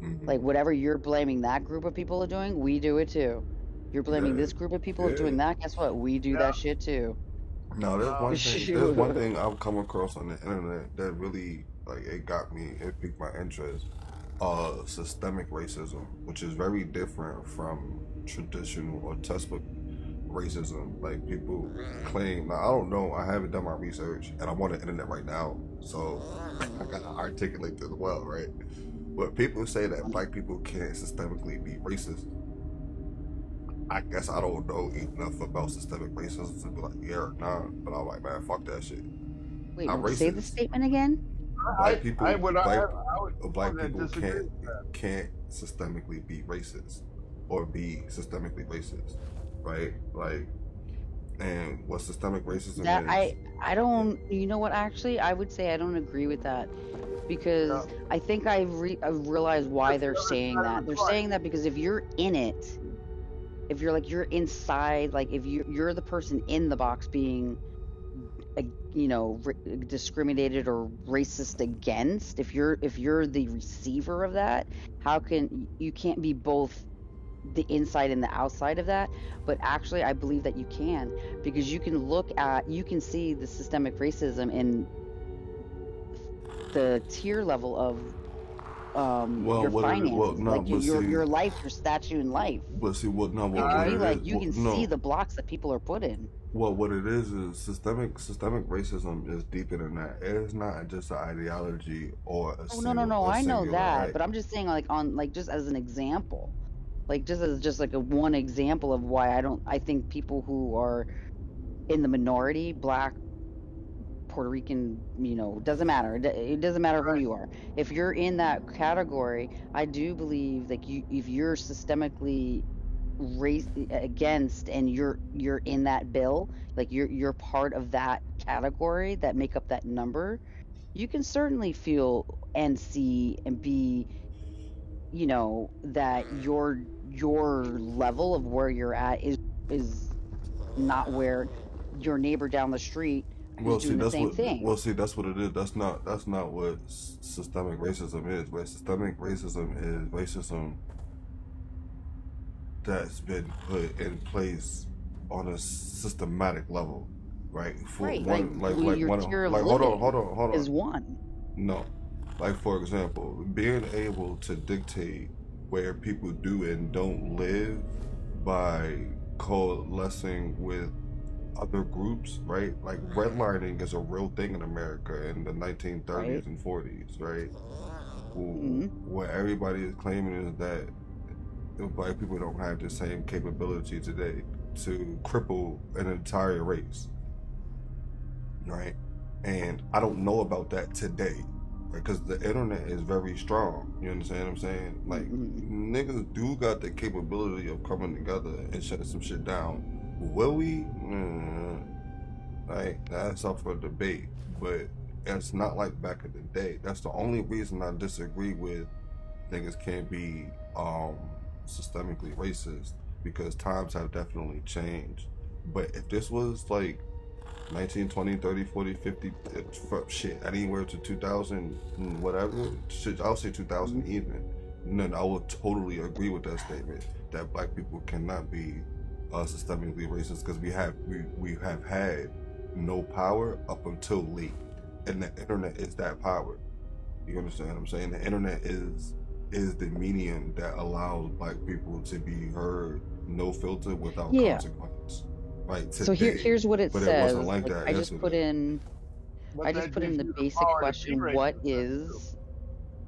Mm-hmm. Like whatever you're blaming that group of people are doing, we do it too. You're blaming Yeah. this group of people of Yeah. doing that. Guess what? We do yeah. that shit too. Now there's one Shoot. thing I've come across on the internet that really like it got me, it piqued my interest. Systemic racism, which is very different from traditional or textbook racism. Like people claim, now I don't know, I haven't done my research and I'm on the internet right now, so I gotta articulate this well, right? But people say that black people can't systemically be racist. I guess I don't know enough about systemic racism to be like, yeah or nah. But I'm like, man, fuck that shit. Wait, I'm say the racist. statement again. Black people, black would people disagree with that. can't systemically be racist or be systemically racist, right? Like, and what systemic racism That is. I don't. You know what? Actually, I would say I don't agree with that because Yeah. I think I realized why That's the they're other saying side of that. the They're coin. saying that because if you're in it, if you're like you're inside, like if you're the person in the box being you know, discriminated or racist against, if you're the receiver of that, how can you can't be both the inside and the outside of that? But actually I believe that you can, because you can see the systemic racism in the tier level of Well, your what it is, well, finances, no, like but see, your life, your statue in life. what, no, It can what be it is, like you can see no, the blocks that people are put in. well, what it is systemic racism is deeper than that. It's not just an ideology or Oh, no, no, no, a I know singular that, act. but I'm just saying, like, on, like, just as an example, like, just as just like a one example of why I think people who are in the minority, black, Puerto Rican, you know, doesn't matter. It doesn't matter who Right. you are. If you're in that category, I do believe, like, if you're systemically race against and you're in that bill, like you're part of that category that make up that number, you can certainly feel and see and be, you know, that your level of where you're at is not where your neighbor down the street who's Well, see, doing the same thing. that's what it is. That's not what systemic racism is. But systemic racism is racism that's been put in place on a systematic level, right? For Right, like one, your tier of hold living on, hold is on. one. No, like for example, being able to dictate where people do and don't live by coalescing with other groups, right? Like redlining is a real thing in America in the Right. 1930s and 40s, right? Hmm. What everybody is claiming is that black people don't have the same capability today to cripple an entire race, right? And I don't know about that today, right? Because the internet is very strong. You understand what I'm saying? Like Hmm. niggas do got the capability of coming together and shutting some shit down. Will we? Right? That's up for debate. But it's not like back in the day. That's the only reason I disagree with niggas can't be systemically racist, because times have definitely changed. But if this was like 19, 20, 30, 40, 50, shit, anywhere to 2000, whatever, shit, I'll say 2000 even, then I would totally agree with that statement that black people cannot be systemically racist, because we have had no power up until late, and the internet is that power. You understand what I'm saying? The internet is the medium that allows black people to be heard, no filter, without Yeah. consequence. Right So today, here's what it but it wasn't says. like Like that yesterday. But I just that put gives in the you the basic power to be question, what racist then too. is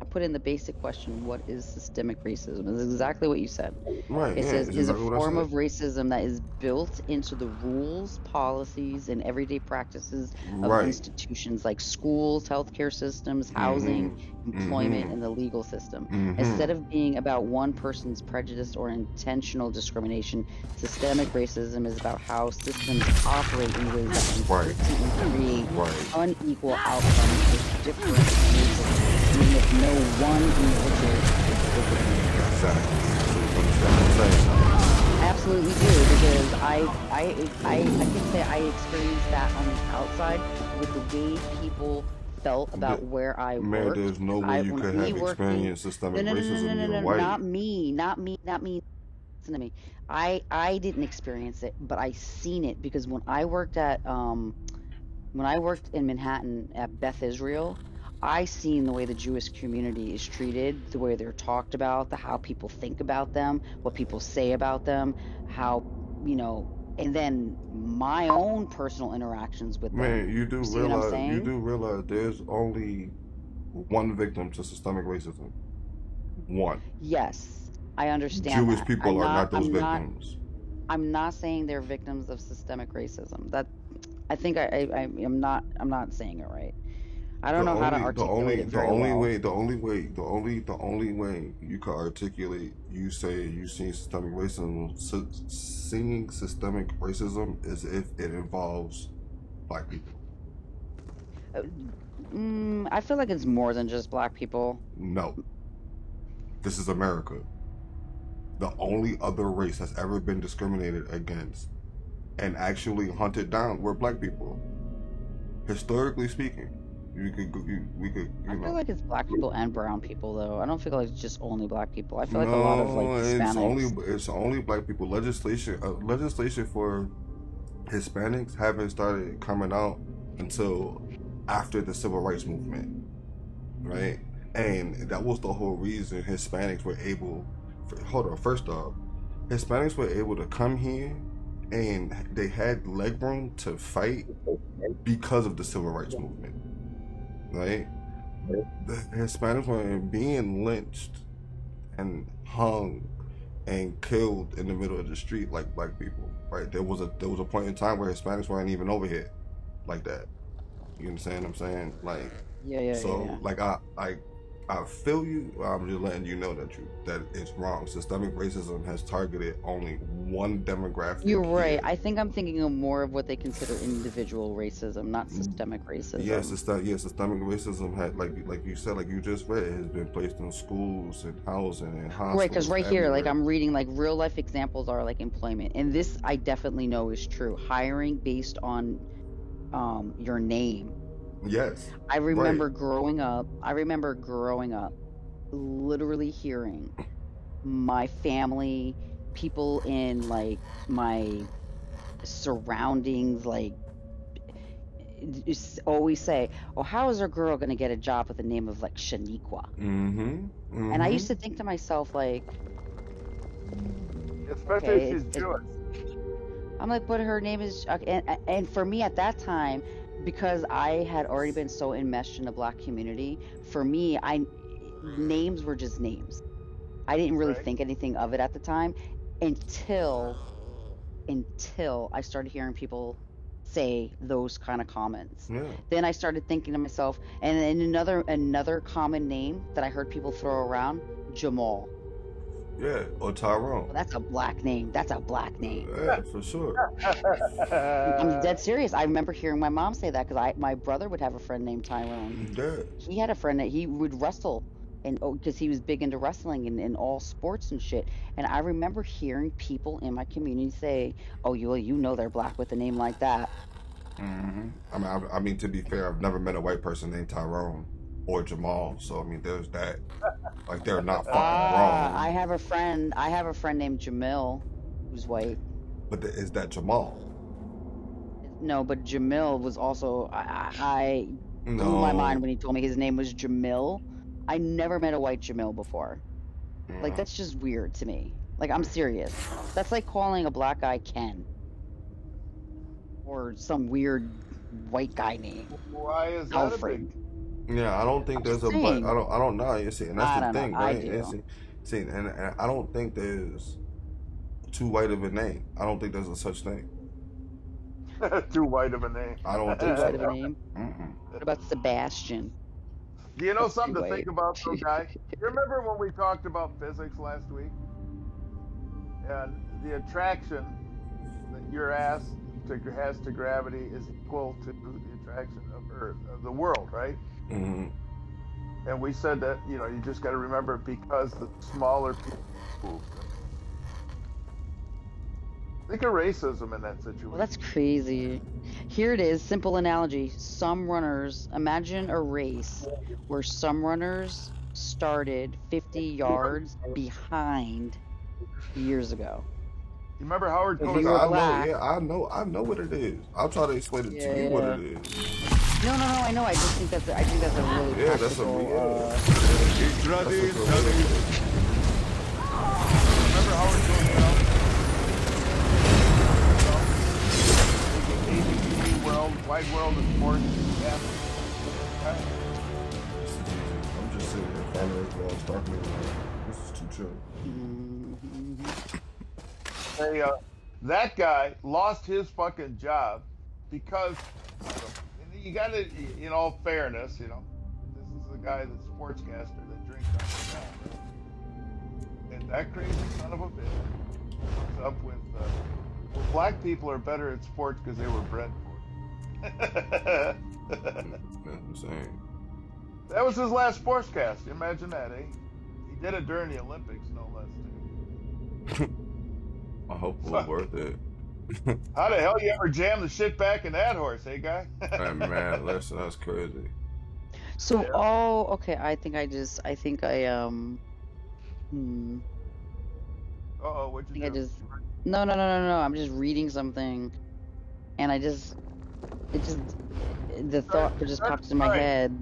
I put in the basic question, what is systemic racism? It's exactly what you said. Right? It Yeah, says, it's is a exactly what I form said. of racism that is built into the rules, policies, and everyday practices of Right. institutions like schools, healthcare systems, housing, Mm-hmm. employment, Mm-hmm. and the legal system. Mm-hmm. Instead of being about one person's prejudice or intentional discrimination, systemic racism is about how systems operate in ways that Right. consistently create Right. unequal outcomes with different motives, even if no one individual is specifically affected. Exactly. So you understand what I'm saying? I absolutely do, because I can say I experienced that on the outside with the way people felt about where I Man, worked. there's no Because way you when could me have working, experienced no, systemic no, no, no, no, racism. no, You're no, white. not me. Listen to me. I didn't experience it, but I seen it because when I worked in Manhattan at Beth Israel, I seen the way the Jewish community is treated, the way they're talked about, the how people think about them, what people say about them, how, you know, and then my own personal interactions with them. Man, You see what I'm you saying? do realize there's only one victim to systemic racism. One. Yes, I understand Jewish that. people are not those I'm not victims. I'm not saying they're victims of systemic racism. That I think I'm not saying it right. I don't know how to articulate it very well. The only way you can articulate you say you seeing systemic racism is if it involves black people. I feel like it's more than just black people. No, this is America. The only other race that's ever been discriminated against and actually hunted down were black people. Historically speaking, we could. I feel like it's black people and brown people though. I don't feel like it's just only black people. I feel like a lot of like Hispanics. It's only black people. Legislation for Hispanics haven't started coming out until after the civil rights movement, right? And that was the whole reason Hispanics were able. First off, Hispanics were able to come here and they had leg room to fight because of the civil rights movement, right? The Hispanics were being lynched and hung and killed in the middle of the street like black people, right? There was a point in time where Hispanics weren't even over here like that. You understand what I'm saying? Like, yeah. Like I feel you. I'm just letting you know that it's wrong. Systemic racism has targeted only one demographic. You're right. I think I'm thinking of more of what they consider individual racism, not systemic racism. Yes, systemic racism had like you said, like you just read, it has been placed in schools and housing and hospitals. Right, because right everywhere. here, like I'm reading, like real life examples are like employment, and this I definitely know is true. Hiring based on your name. Yes. I remember growing up, literally hearing my family, people in like my surroundings, like always say, "Oh, how is our girl gonna get a job with the name of like Shaniqua?" And I used to think to myself, like, especially okay, if she's Jewish. I'm like, but her name is, and for me at that time, because I had already been so enmeshed in the black community, for me, names were just names. I didn't really think anything of it at the time until I started hearing people say those kind of comments. Yeah. Then I started thinking to myself, and then another common name that I heard people throw around, Jamal. Yeah, or Tyrone. Well, that's a black name. Yeah, for sure. I'm dead serious. I remember hearing my mom say that because my brother would have a friend named Tyrone. Yeah. He had a friend that he would wrestle, and because he was big into wrestling and all sports and shit. And I remember hearing people in my community say, "Oh, you know they're black with a name like that." I mean, to be fair, I've never met a white person named Tyrone or Jamal, so I mean, there's that. Like, they're not fucking wrong. I have a friend named Jamil, who's white. But is that Jamal? No, but Jamil was also I blew my mind when he told me his name was Jamil. I never met a white Jamil before. Like, that's just weird to me. Like, I'm serious. That's like calling a black guy Ken. Or some weird white guy name. Why is that Alfred. a big... Yeah, I don't think there's a black. I don't know. You see, and that's the thing, right? I do. See, and I don't think there's too white of a name. I don't think there's a such thing. Too white of a name. I don't think so. White of a name. What about Sebastian? Do you know something to Wait. think about, though, guy? You remember when we talked about physics last week? And the attraction that your ass has to gravity is equal to the attraction of Earth, of the world, right? And we said that, you just got to remember, because the smaller people move. Think of racism in that situation. Well, that's crazy. Here it is, simple analogy. Some runners, imagine a race where some runners started 50 yards behind years ago. You remember Howard If Cosell? you were black. I know what it is. I'll try to explain it to you what it is. No, I know. I just think that's a really practical. Remember Howard Cosell? ABCD world, wide world of sports. Yeah. I'm just sitting in front of it while it's dark. This is too chill. That guy lost his fucking job because and you got to, in all fairness, this is a guy that's sportscaster that drinks on the ground, right? And that crazy son of a bitch comes up with, well, black people are better at sports because they were bred for it. That's insane. That was his last sportscast. Imagine that, eh? He did it during the Olympics, no less, too. I hope it was worth it. How the hell you ever jam the shit back in that horse, hey, guy? Hey, man, that's crazy. So, Yeah. oh, okay. I think I Uh-oh, what'd you think I do? just, no. I'm just reading something, and the thought just popped in my head.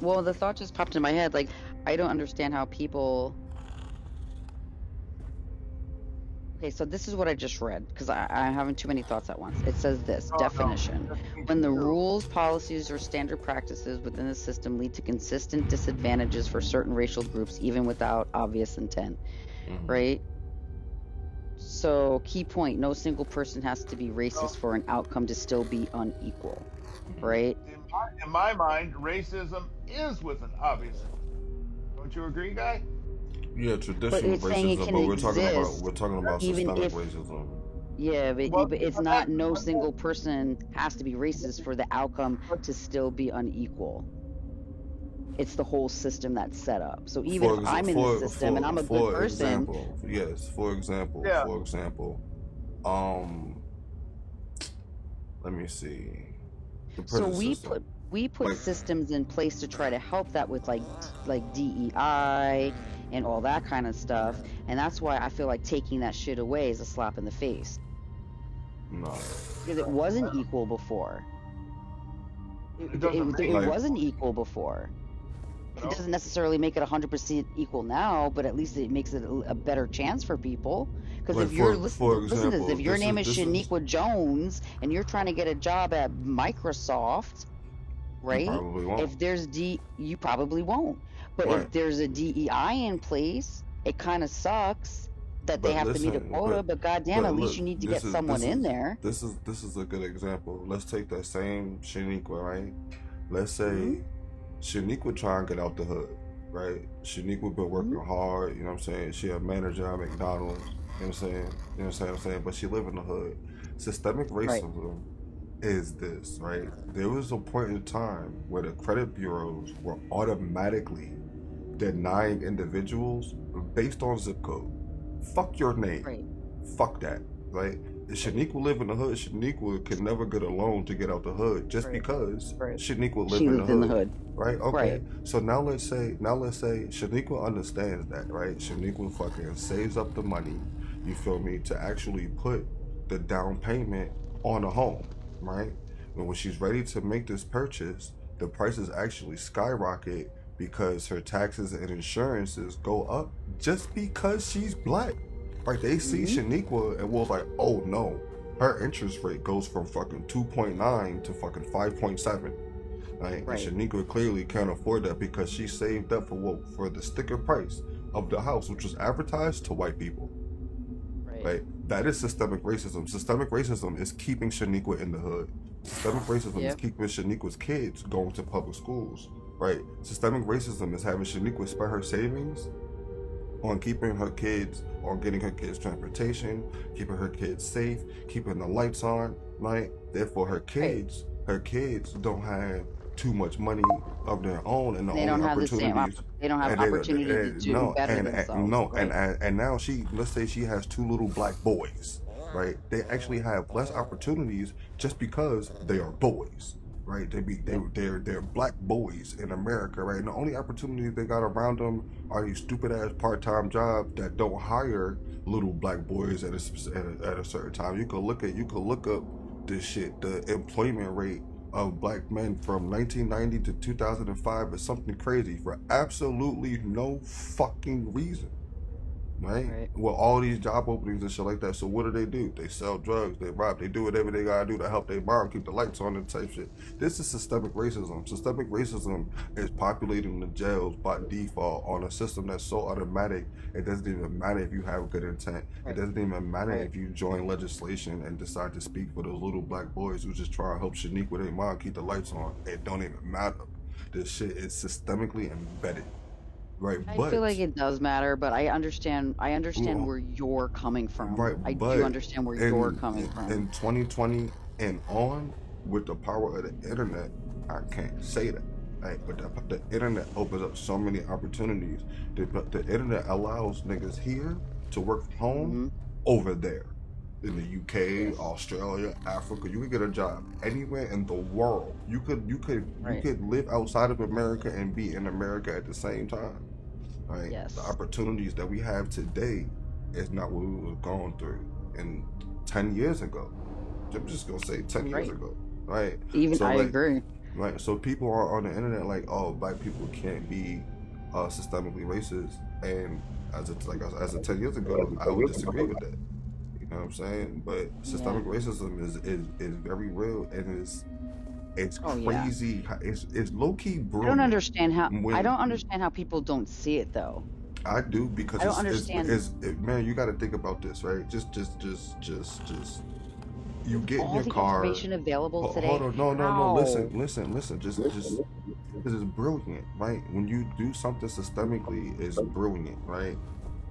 Well, the thought just popped in my head. Like, I don't understand how people. Okay, so this is what I just read, because I'm having too many thoughts at once. It says this, definition. When the rules, policies, or standard practices within the system lead to consistent disadvantages for certain racial groups, even without obvious intent, right? So, key point, no single person has to be racist for an outcome to still be unequal, right? In my mind, racism is with an obvious intent. Don't you agree, guy? Yeah, traditional it's saying it racism, can but exist, we're talking about even systemic if- racism. Yeah, but, Well, but it's not no single person has to be racist for the outcome to still be unequal. It's the whole system that's set up. So even if I'm in the system and I'm a good person, For example, let me see. so we put systems in place to try to help that with like DEI and all that kind of stuff, and that's why I feel like taking that shit away is a slap in the face. No. Because it wasn't equal before. It wasn't equal before. It doesn't necessarily make it 100% equal now, but at least it makes it a better chance for people. Because if you're listen to this, if your name is Shaniqua Jones and you're trying to get a job at Microsoft, right? You probably won't. If there's you probably won't. But if there's a DEI in place, it kind of sucks that they have to meet a quota. But goddamn, at least you need to get someone in there. This is a good example. Let's take that same Shaniqua, right? Let's say Shaniqua try and get out the hood, right? Shaniqua been working hard, you know what I'm saying? She a manager at McDonald's, you know what I'm saying? But she live in the hood. Systemic racism is this, right? There was a point in time where the credit bureaus were automatically denying individuals based on zip code. Fuck your name. Right. Fuck that, right? If Shaniqua live in the hood, Shaniqua can never get a loan to get out the hood just because Shaniqua live in the hood. Right? Okay. Right. So now let's say Shaniqua understands that, right? Shaniqua fucking saves up the money, you feel me, to actually put the down payment on a home, right? And when she's ready to make this purchase, the prices actually skyrocket because her taxes and insurances go up just because she's black. Right, they see Shaniqua and was like, oh no, her interest rate goes from fucking 2.9 to fucking 5.7. Right? And Shaniqua clearly can't afford that because she saved up for the sticker price of the house, which was advertised to white people. Right? That is systemic racism. Systemic racism is keeping Shaniqua in the hood. Systemic racism is keeping Shaniqua's kids going to public schools. Right? Systemic racism is having Shaniqua spend her savings on keeping her kids, on getting her kids transportation, keeping her kids safe, keeping the lights on, right? Therefore, her kids don't have too much money of their own, and they don't have opportunity to do better themselves. And now let's say she has 2 little black boys, right? They actually have less opportunities just because they are boys. Right, they're black boys in America, right? And the only opportunities they got around them are these stupid ass part-time jobs that don't hire little black boys at a certain time. You could look up this shit. The employment rate of black men from 1990 to 2005 is something crazy for absolutely no fucking reason. right? Right. Well, all these job openings and shit like that. So what do? They sell drugs, they rob, they do whatever they gotta do to help their mom keep the lights on and type shit. This is systemic racism. Systemic racism is populating the jails by default on a system that's so automatic. It doesn't even matter if you have good intent. It Right. doesn't even matter Right. if you join legislation and decide to speak for those little black boys who just try to help Shanique with their mom keep the lights on. It don't even matter. This shit is systemically embedded. Right, I feel like but it does matter, but I understand well, where you're coming from. right, I do but understand where you're in coming from. in 2020 and on, with the power of the internet, I can't say that. Right, but the internet opens up so many opportunities. The internet allows niggas here to work from home Hmm. over there. In the UK, Yes. Australia, Africa, you could get a job anywhere in the world. You Right. could live outside of America and be in America at the same time. Right? The Yes. opportunities that we have today is not what we were going through in 10 years ago. I'm just gonna say 10 years Right. ago. Right? Even So I like, agree. right, so people are on the internet like, oh, black people can't be systemically racist, and as of 10 years ago, I would disagree with that. You know what I'm saying? But Yeah. systemic racism is very real, and it's Oh yeah. crazy. It's low key I don't brilliant understand how when people don't see it though. I do, because I don't understand man, you got to think about this, right? Just you get in all your the car. information available Hold today. on, no, How? listen. Just this is brilliant, right? When you do something systemically, it's brilliant, right?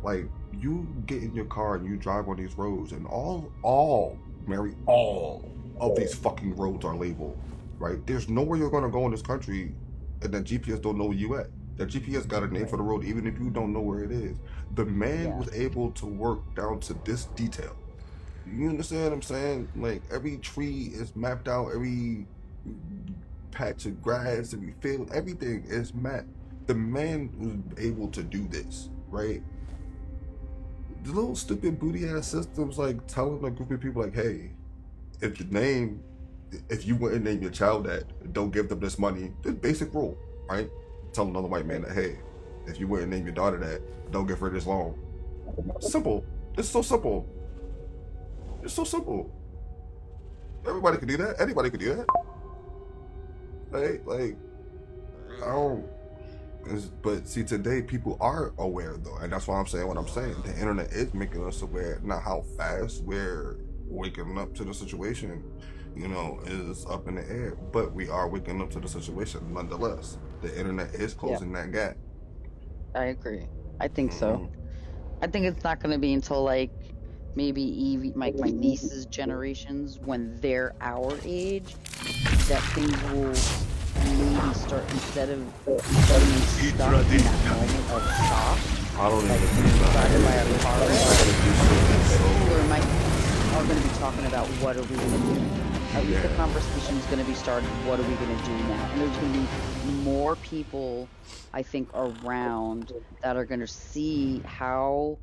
Like, you get in your car and you drive on these roads, and all of these fucking roads are labeled, right? There's nowhere you're gonna go in this country, and the GPS don't know where you at. The GPS got a name for the road, even if you don't know where it is. The man was Yes. able to work down to this detail. You understand what I'm saying? Like, every tree is mapped out, every patch of grass, every field, everything is mapped. The man was able to do this, right? The little stupid booty ass systems like telling a group of people like, hey, if if you wouldn't name your child that, don't give them this money. This basic rule, right? Tell another white man that, hey, if you wouldn't name your daughter that, don't give her this loan. Simple. It's so simple. It's so simple. Everybody could do that. Anybody could do that. Right? Like, I don't. But see, today people are aware though, and that's why I'm saying what I'm saying. The internet is making us aware. Now, how fast we're waking up to the situation, is up in the air. But we are waking up to the situation nonetheless. The internet is Yeah, closing that gap. I agree. I think so. Hmm. I think it's not going to be until like maybe Evie, my niece's generations, when they're our age, that things will maybe start, instead of getting stuck in that moment of shock, I don't like even being think divided by a car wreck. People so. are going to be talking about what are we going to do. At least the Yeah. conversation is going to be started. What are we going to do now? And there's going to be more people, I think, around that are going to see how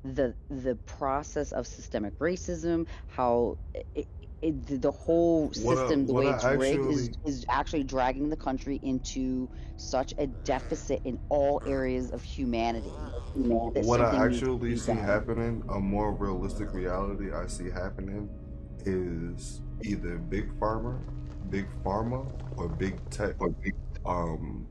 the process of systemic racism, how the whole system, the What way I it's rigged, actually is actually dragging the country into such a deficit in all areas of humanity that What I something needs to actually be see done. happening, a more realistic reality I see happening, is either big pharma, or big tech, um,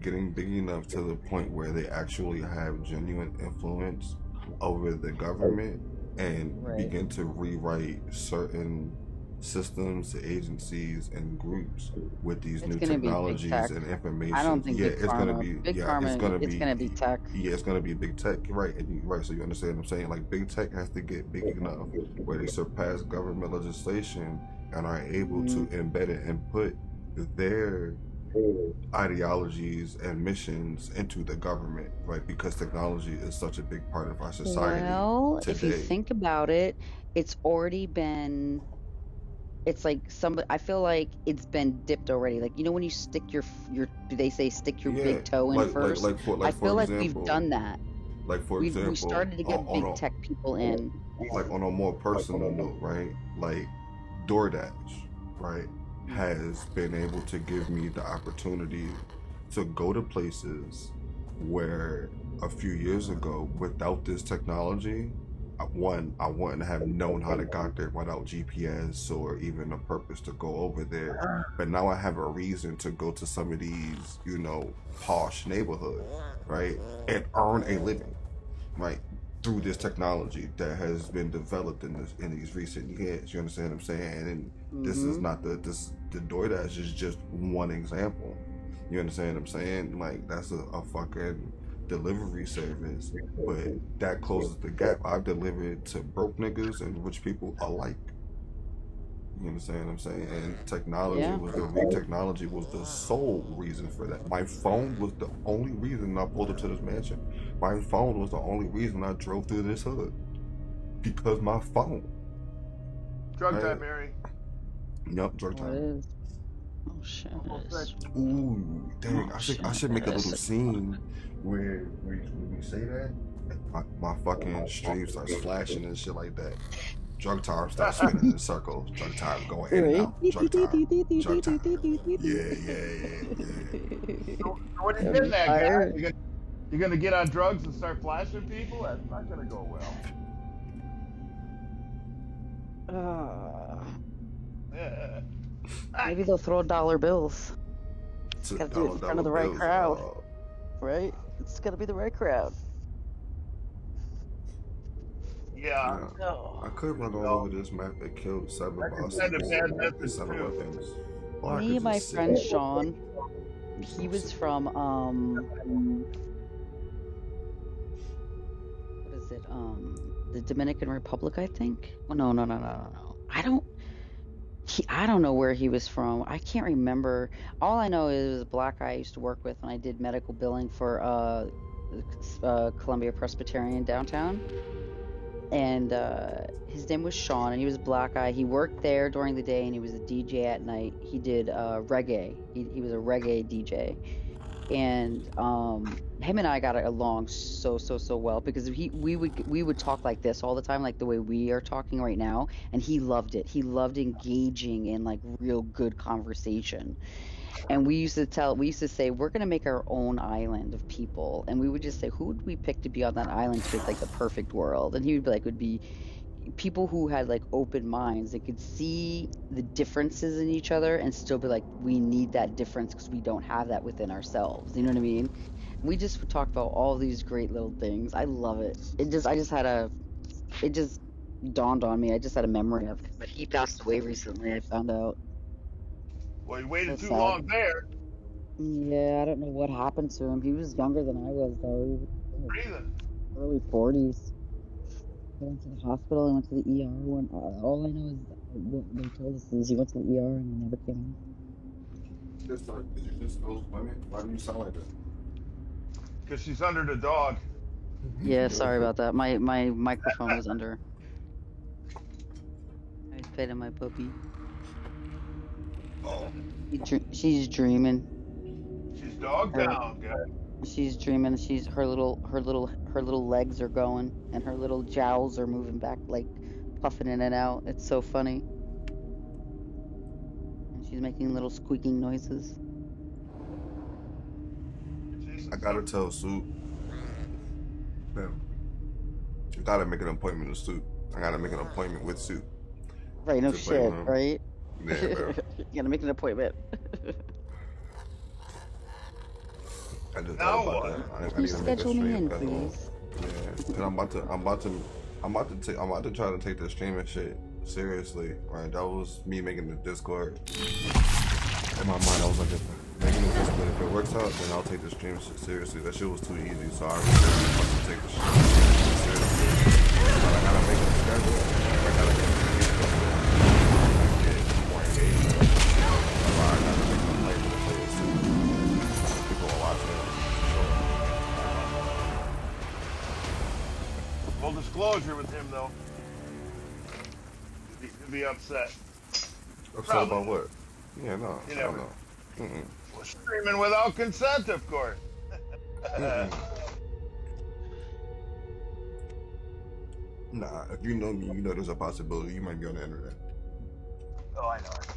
getting big enough to the point where they actually have genuine influence over the government and Right. begin to rewrite certain systems, agencies, and groups with these It's new gonna be big technologies tech. and I don't information. think big pharma. Big pharma. It's gonna be tech. Yeah, it's gonna be big tech, right? And right, so you understand what I'm saying? Like, big tech has to get big enough where they surpass government legislation and are able to Mhm. embed it and put their ideologies and missions into the government, right? Because technology is such a big part of our society Well, if you today. think about it, it's already been. It's like somebody. I feel like it's been dipped already. Like, when you stick your. Do they say stick your Yeah, big toe in first? I for feel like we've example, done that. like for We example, started to get big tech people in. on a more personal note, right? Like, DoorDash, right, has been able to give me the opportunity to go to places where a few years ago, without this technology, I wouldn't have known how to got there without GPS or even a purpose to go over there. But now I have a reason to go to some of these, you know, posh neighborhoods, right, and earn a living, right, through this technology that has been developed in these recent years. You understand what I'm saying? And this is not the DoorDash is just one example. You understand what I'm saying? Like that's a fucking delivery service, but that closes the gap. I've delivered to broke niggas and rich people alike. You understand what I'm saying? And Yeah. technology was the sole reason for that. My phone was the only reason I pulled up to this mansion. My phone was the only reason I drove through this hood. Because my phone. Drug Right? time, Mary. Yup, drug Oh, it time. is. Oh shit. Almost It is. there. Ooh, dang! Oh I shit. should make a It little is. scene where when we say that, my fucking stream starts flashing and shit like that. Drug time starts spinning in circles. Drug time going in and Right? out. Drug time. Drug time. Yeah. So what are you getting at, guy? Empire. You're gonna get on drugs and start flashing people? That's not gonna go well. Yeah. Maybe they'll throw dollar bills. To Gotta do it in front of the right bills. crowd, right? It's gotta be the right crowd. Yeah. Yeah. Oh. I could run all over this map and kill 7 That could bosses send a bad and message 7 too. weapons. Or I Me could and my just sit friend here. Sean, he was from what is it? The Dominican Republic, I think. Oh, no. I don't know where he was from. I can't remember. All I know is a black guy I used to work with when I did medical billing for Columbia Presbyterian downtown. And his name was Sean, and he was a black guy. He worked there during the day, and he was a DJ at night. He did reggae. He was a reggae DJ, and him and I got along so well because we would talk like this all the time, like the way we are talking right now, and he loved it. He loved engaging in like real good conversation. And we used to say, we're going to make our own island of people. And we would just say, who would we pick to be on that island to create like the perfect world? And he would be like, would be people who had like open minds. They could see the differences in each other and still be like, we need that difference because we don't have that within ourselves. You know what I mean? We just would talk about all these great little things. I love it. It just dawned on me. I just had a memory of it. But he passed away recently, I found out. Well, you So waited too sad. long there. Yeah, I don't know what happened to him. He was younger than I was, though. He was in his Breathing. early 40s. He went to the hospital. He went to the ER. All I know is what they told us is he went to the ER and he never came Did you just those women? Why do you sound like that? Because she's under the dog. out. Yeah, sorry about that. My microphone was under. I was petting my puppy. Oh. She's dreaming. She's dog Her- down, guy. She's dreaming. Her little legs are going and her little jowls are moving back, like puffing in and out. It's so funny. And she's making little squeaking noises. I gotta tell Soup. Man, you gotta make an appointment with Soup. I gotta make an appointment with Soup. Right, no To play shit, with him. right? Yeah, bro. You gotta make an appointment. I just Now thought about what? that. I You need to make a schedule me stream in, because please. yeah, and I'm about to try to take the streaming shit seriously. Right, that was me making the Discord. In my mind, I was like, making the Discord. If it works out, then I'll take the stream shit seriously. That shit was too easy, so I really want to take the stream seriously. But I gotta make a schedule. I gotta get more engagement. I gotta make a life to play it soon. People are watching. Full disclosure with him, though. He'd be upset. Upset about what? Yeah, no. You I never don't know. Mm-mm. Well, streaming without consent, of course. Nah, if you know me, you know there's a possibility you might be on the internet. Oh, I know it.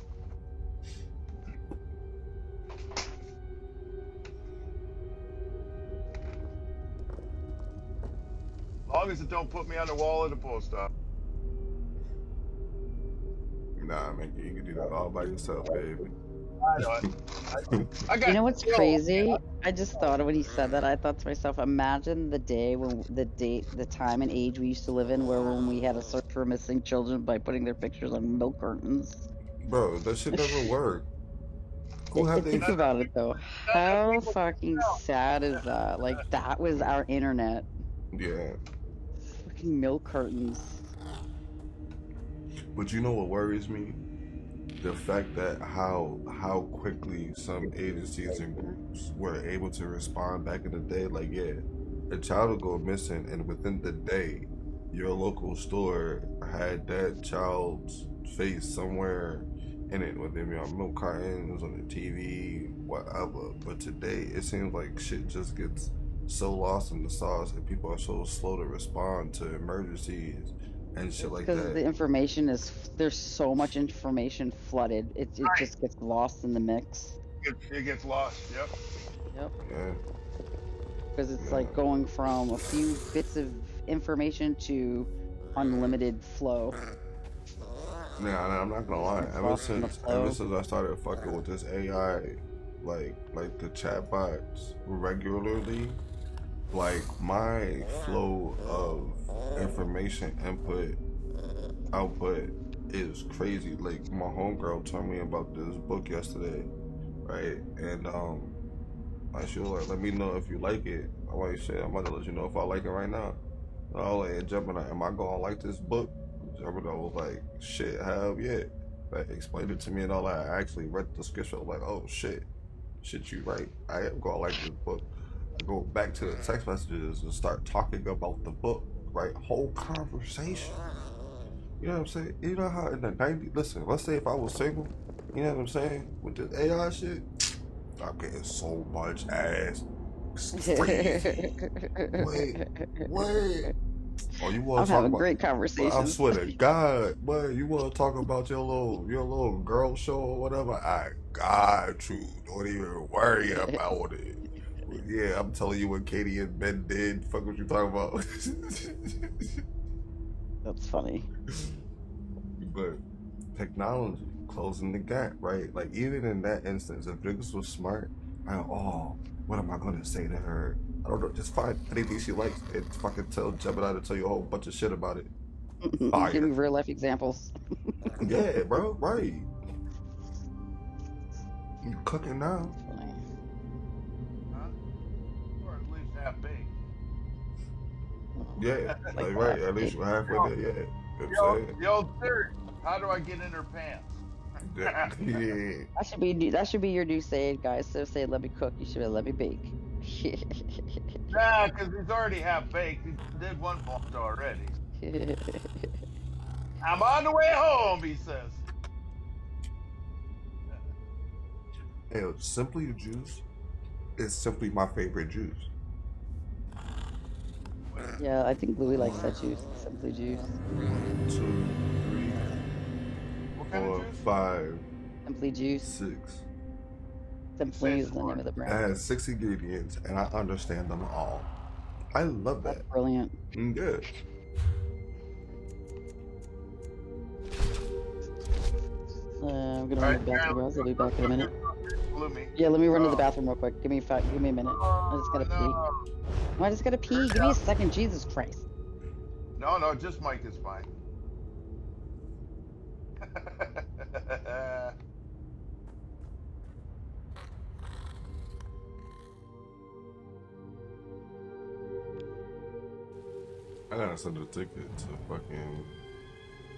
long as it don't put me on the wall of the post office. Nah, man, you can do that all by yourself, baby. I know it. I got. You know what's crazy? I just thought when he said that, I thought to myself, imagine the day when the time and age we used to live in, where when we had to search for missing children by putting their pictures on milk cartons. Bro, that shit never worked. Who had Think they? about it though. How fucking sad is that? Like that was our internet. Yeah. Fucking milk cartons. But you know what worries me? The fact that how quickly some agencies and groups were able to respond back in the day. Like, yeah, a child will go missing, and within the day, your local store had that child's face somewhere in it, whether it be on milk cartons, on the TV, whatever. But today, it seems like shit just gets so lost in the sauce, and people are so slow to respond to emergencies and shit like Because that. the information is there's so much information flooded. It just gets lost in the mix. It gets lost. Yep. Yep. Yeah. Because it's Yeah. like going from a few bits of information to unlimited flow. Yeah, and I'm not gonna lie. It's Ever lost in the since flow. I started fucking with this AI, like the chatbots regularly, like my flow of information input output is crazy. Like my homegirl told me about this book yesterday, right? And like she was like, "Let me know if you like it." I'm like, "Shit, I'm about to let you know if I like it right now." And I was like, "Gemini, am I gonna like this book?" Gemini was like, "Shit, hell yeah." Like explained it to me and all that. I actually read the description. I was like, "Oh shit, you right. I am gonna like this book." I go back to the text messages and start talking about the book. Right, whole conversation. You know what I'm saying? You know how in the '90s, listen, let's say if I was single, you know what I'm saying? With this AI shit, I'm getting so much ass. It's crazy. Wait. Oh, you want I'm to talk having about? great But I conversations. swear to God, boy, you want to talk about your little girl show or whatever? I got you. Don't even worry about it. Yeah, I'm telling you what Katie and Ben did. Fuck what you talking about. That's funny. But technology closing the gap, right? Like even in that instance, if niggas was smart, what am I gonna say to her? I don't know. Just find anything she likes and fucking tell Gemini to tell you a whole bunch of shit about it. Give me Fire. real life examples. Yeah, bro. Right. You cooking now? Funny. Huh? Or at least half baked. Yeah. Like Like right. that. At least you're halfway there. Yeah. You know what I'm saying? The old theory. How do I get in her pants? Yeah. That should be your new saying, guys. So say let me cook, you should be let me bake. Nah, because he's already half baked. He did one bunch already. I'm on the way home, he says. Hey, simply juice is simply my favorite juice. Yeah, I think Louis likes that juice, Simply Juice. 1, 2, 3, What kind of 4, juice? 5, Simply Juice. 6. Simply is the name of the It brand. has 6 ingredients, and I understand them all. I love That's that. brilliant. Good. I'm gonna run to the bathroom, guys. I'll be back in a minute. Gloomy. Yeah, let me run to the bathroom real quick. Give me a minute. I just gotta pee. No. No, I just gotta pee. Give me a second. Jesus Christ. No, just Mike is fine. I gotta send a ticket to fucking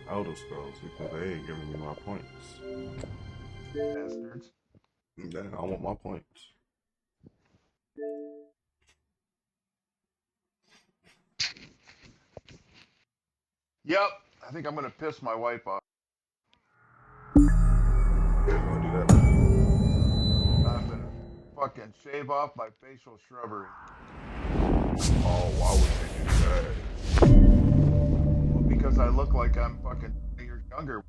Elder Scrolls because they ain't giving me my points. Bastards. Yeah, I want my points. Yep. I think I'm gonna piss my wife off. Yeah, I'll do that. I'm gonna fucking shave off my facial shrubbery. Oh, why would you do that? Well, because I look like I'm fucking 20 years younger.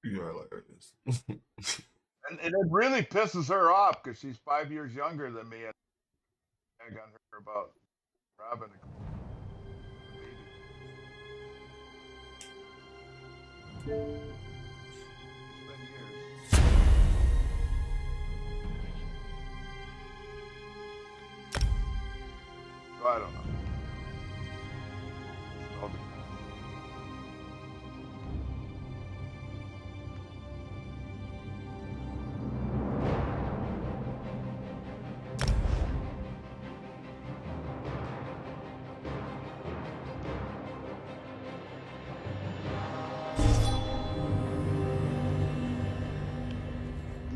You are like this. And it really pisses her off because she's 5 years younger than me. And I got her about robbing. years. So I don't know. It all depends.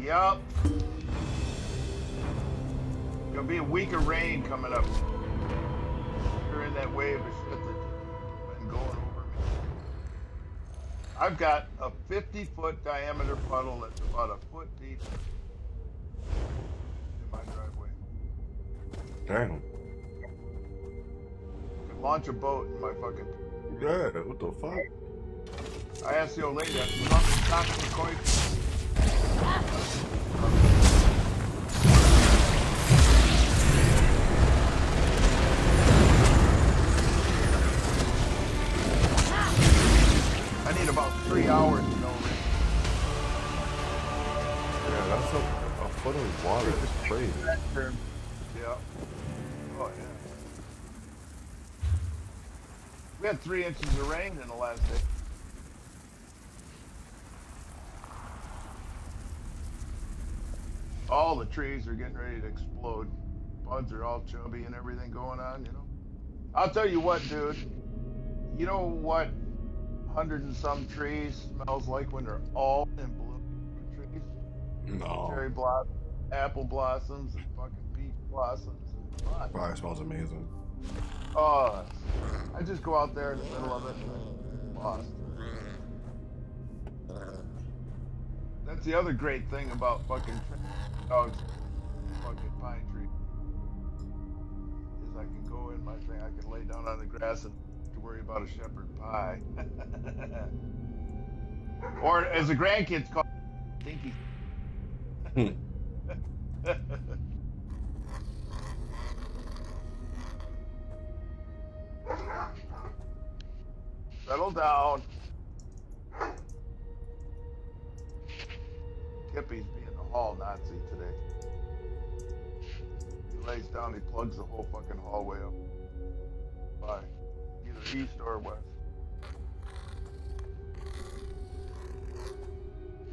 Yup. Gonna be a week of rain coming up. You're in that wave of shit that's been going over me. I've got a 50-foot diameter puddle that's about a foot deep in my driveway. Damn. I could launch a boat in my fucking. Yeah, what the fuck? I asked the old lady, I said, "You want me to knock some coins?" I need about 3 hours to know rain. Yeah, that's a foot of water. It's crazy. Yeah. Oh, yeah. We had 3 inches of rain in the last day. All the trees are getting ready to explode. Buds are all chubby and everything going on, you know. I'll tell you what, dude. You know what 100 and some trees smells like when they're all in bloom? Trees, No. cherry blossoms, apple blossoms, and fucking peach blossoms, and fun. Probably smells amazing. Oh, I just go out there in the middle of it and I'm lost. That's the other great thing about fucking dogs, fucking pine tree, is I can go in my thing, I can lay down on the grass and to worry about a shepherd pie. Or as the grandkids call it, dinky. Settle down. Kippy's being a hall Nazi today. He lays down, he plugs the whole fucking hallway up by either east or west.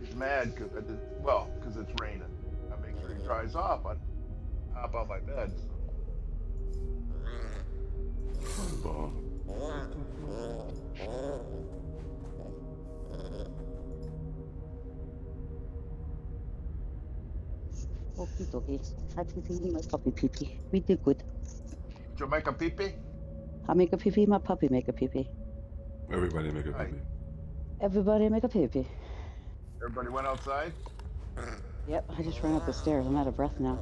He's mad because because it's raining. I make sure he dries off. I hop on my bed. So. Okie dokie. Happy feeding my puppy pee pee. We do good. Did you make a pee-pee? I make a pee pee, my puppy make a pee pee. Everybody make a Right. baby. Everybody make a pee pee. Everybody went outside? Yep, I just ran up the stairs. I'm out of breath now.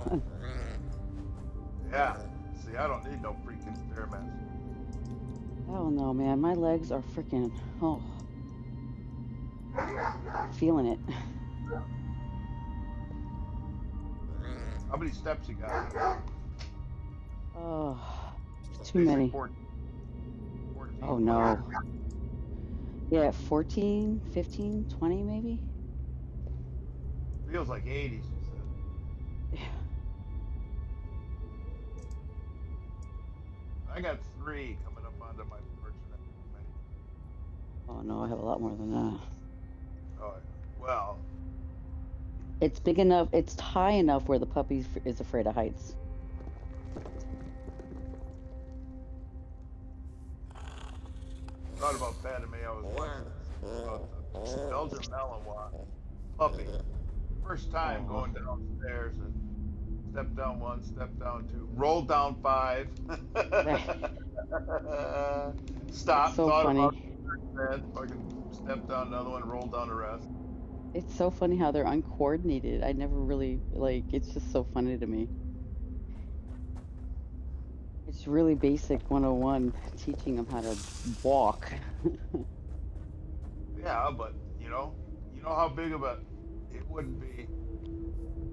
Yeah. See, I don't need no freaking Stairmaster. Oh no, man. My legs are freaking, feeling it. How many steps you got? Oh, too They say many. 14. Oh no. Yeah, 14, 15, 20 maybe? Feels like 80s, you said. I got 3 coming up onto my porch. Oh no, I have a lot more than that. Oh, well, It's big enough, it's high enough where the puppy is afraid of heights. thought about Fatima. I was watching about the Belgian Malinois puppy. First time going downstairs and step down 1, step down 2, roll down 5. Stop. It's so Thought funny. about that. Fucking step down another one, roll down the rest. It's so funny how they're uncoordinated. I never really, it's just so funny to me. It's really basic 101, teaching them how to walk. Yeah, but you know how big of a it wouldn't be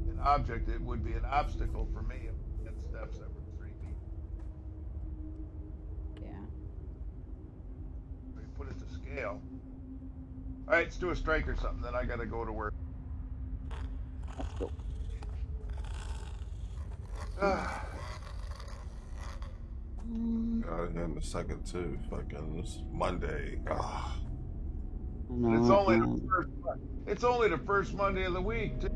an object. It would be an obstacle for me if we had steps that were 3 feet. Yeah. If you put it to scale, All right, let's do a strike or something. Then I gotta go to work. Let's go. Got here in a second too. Fucking it's Monday. Ah. And it's only the first. It's only the first Monday of the week. Too.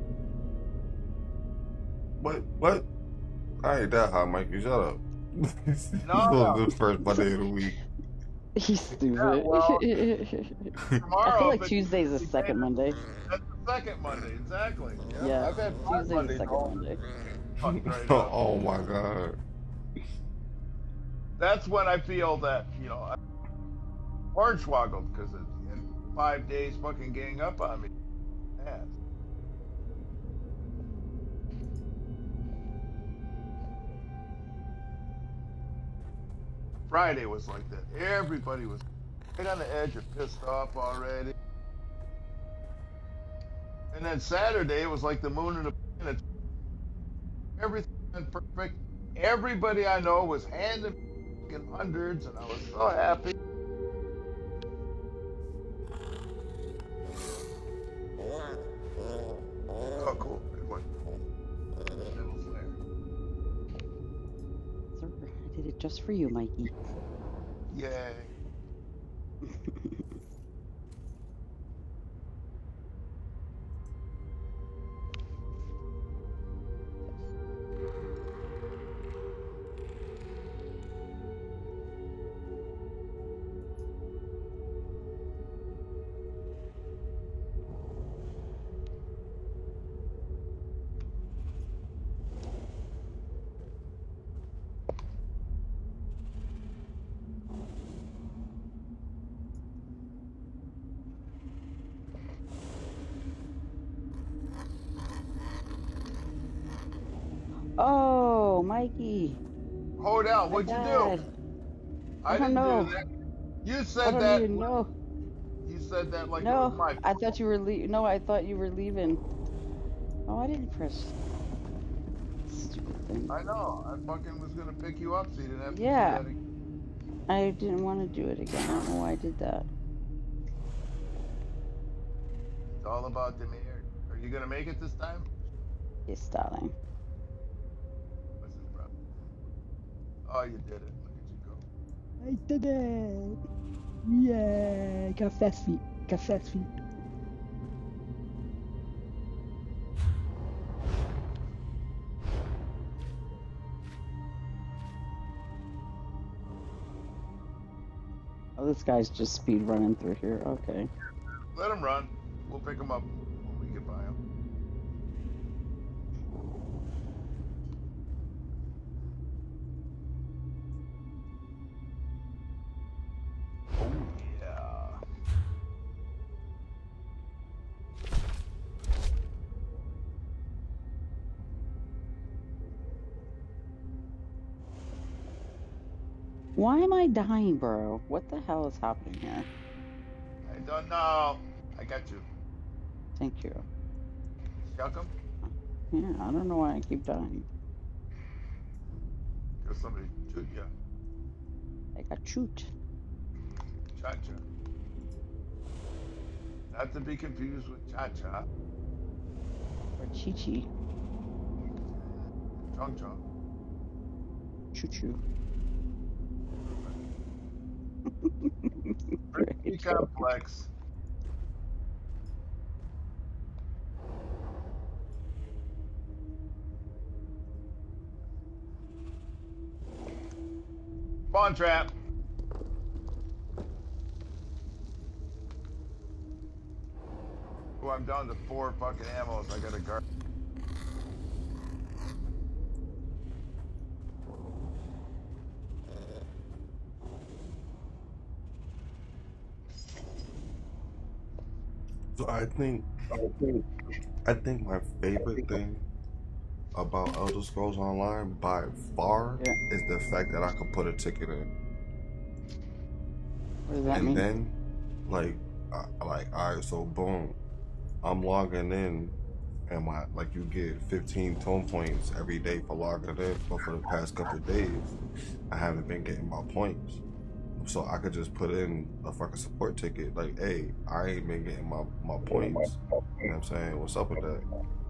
What? What? I ain't that high, Mikey. Shut up. It's No. the first Monday of the week. He's stupid. Yeah, well, I tomorrow, feel like Tuesday's the second Monday. That's the second Monday, exactly. Yeah, I've had Tuesday's the Mondays second all Monday. right now. Oh my god. That's when I feel that, you know, I'm hornswoggled because it's 5 days fucking gang up on me. Yeah. Friday was like that. Everybody was right on the edge of pissed off already. And then Saturday it was like the moon and the planets. Everything went perfect. Everybody I know was handing me hundreds, and I was so happy. Oh, cool. Good one. Sir, I did it just for you, Mikey. Yay. Oh, Mikey. Hold on. What'd you do? I don't didn't know. do that. You I said don't that. even know. You said that like it No, was my I thought you were No, I thought you were leaving. Oh, I didn't press. Stupid thing. I know. I fucking was gonna pick you up so you didn't have to Yeah. do that again. I didn't want to do it again. I don't know why I did that. It's all about the mayor. Are you gonna make it this time? Yes, darling. What's his problem? Oh, you did it. Look at you go. I did it. Yeah, confess me. Confess me. Oh, this guy's just speed running through here. Okay. Let him run. We'll pick him up when we get by him. Oh, yeah. Why am I dying, bro? What the hell is happening here? I don't know. I got you. Thank you. Shuck him? Yeah, I don't know why I keep dying. Because somebody shoot you. I got shoot. Cha-cha. Not to be confused with cha-cha. Or Chi-Chi. Chong-chong. Choo-choo. Pretty complex. Spawn trap. Oh, I'm down to 4 fucking ammos. I gotta guard. So I think my favorite thing about Elder Scrolls Online by far is the fact that I could put a ticket in. What does that and mean? then, like, alright, so boom, I'm logging in, and you get 15 tone points every day for logging in. But for the past couple of days, I haven't been getting my points. so I could just put in a fucking support ticket. Like, hey, I ain't been getting my points. You know what I'm saying? What's up with that?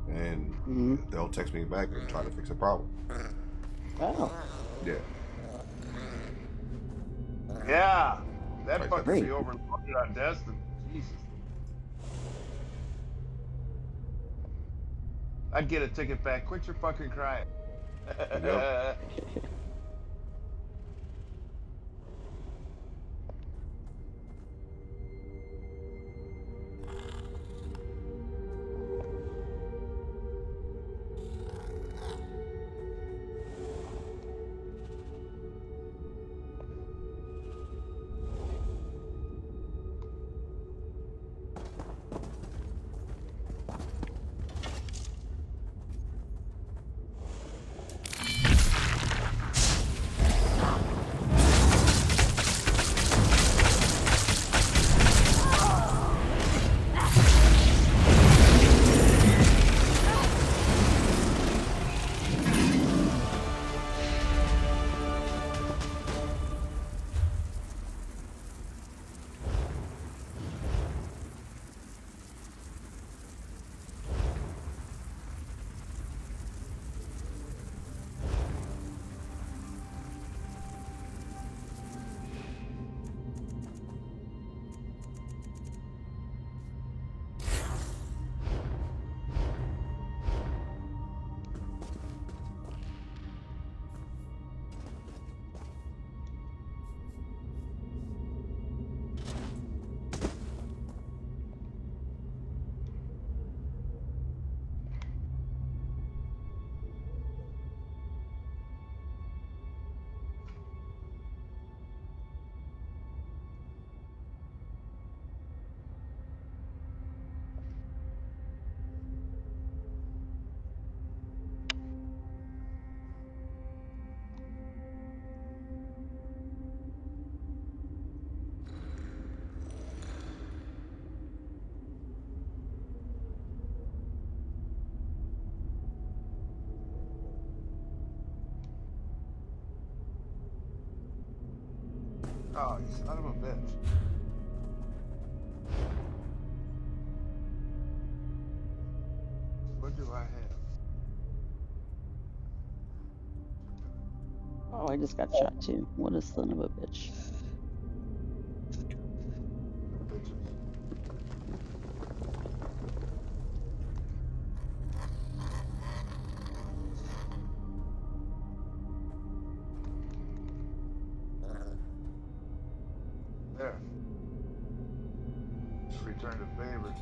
And they'll text me back and try to fix the problem. Oh. Yeah. Yeah. That Like fucking that. be overloaded on Destiny. Jesus. I'd get a ticket back. Quit your fucking crying. Yep. Oh, you son of a bitch. What do I have? Oh, I just got shot too. What a son of a bitch. Bitches. There. Just return the favor.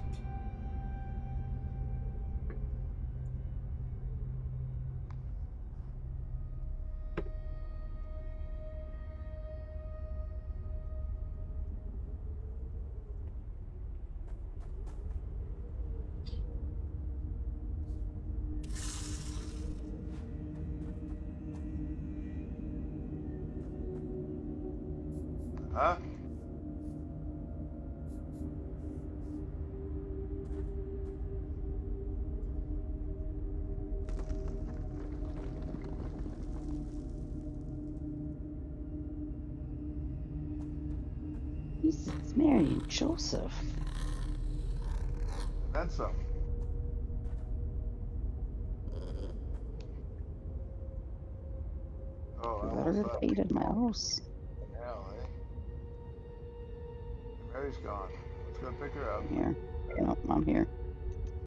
Huh? He's marrying Joseph. That's something. Oh, I You almost better thought. have painted my house. Hell, eh? Mary's gone. Let's go pick her up. I'm here. No, I'm here.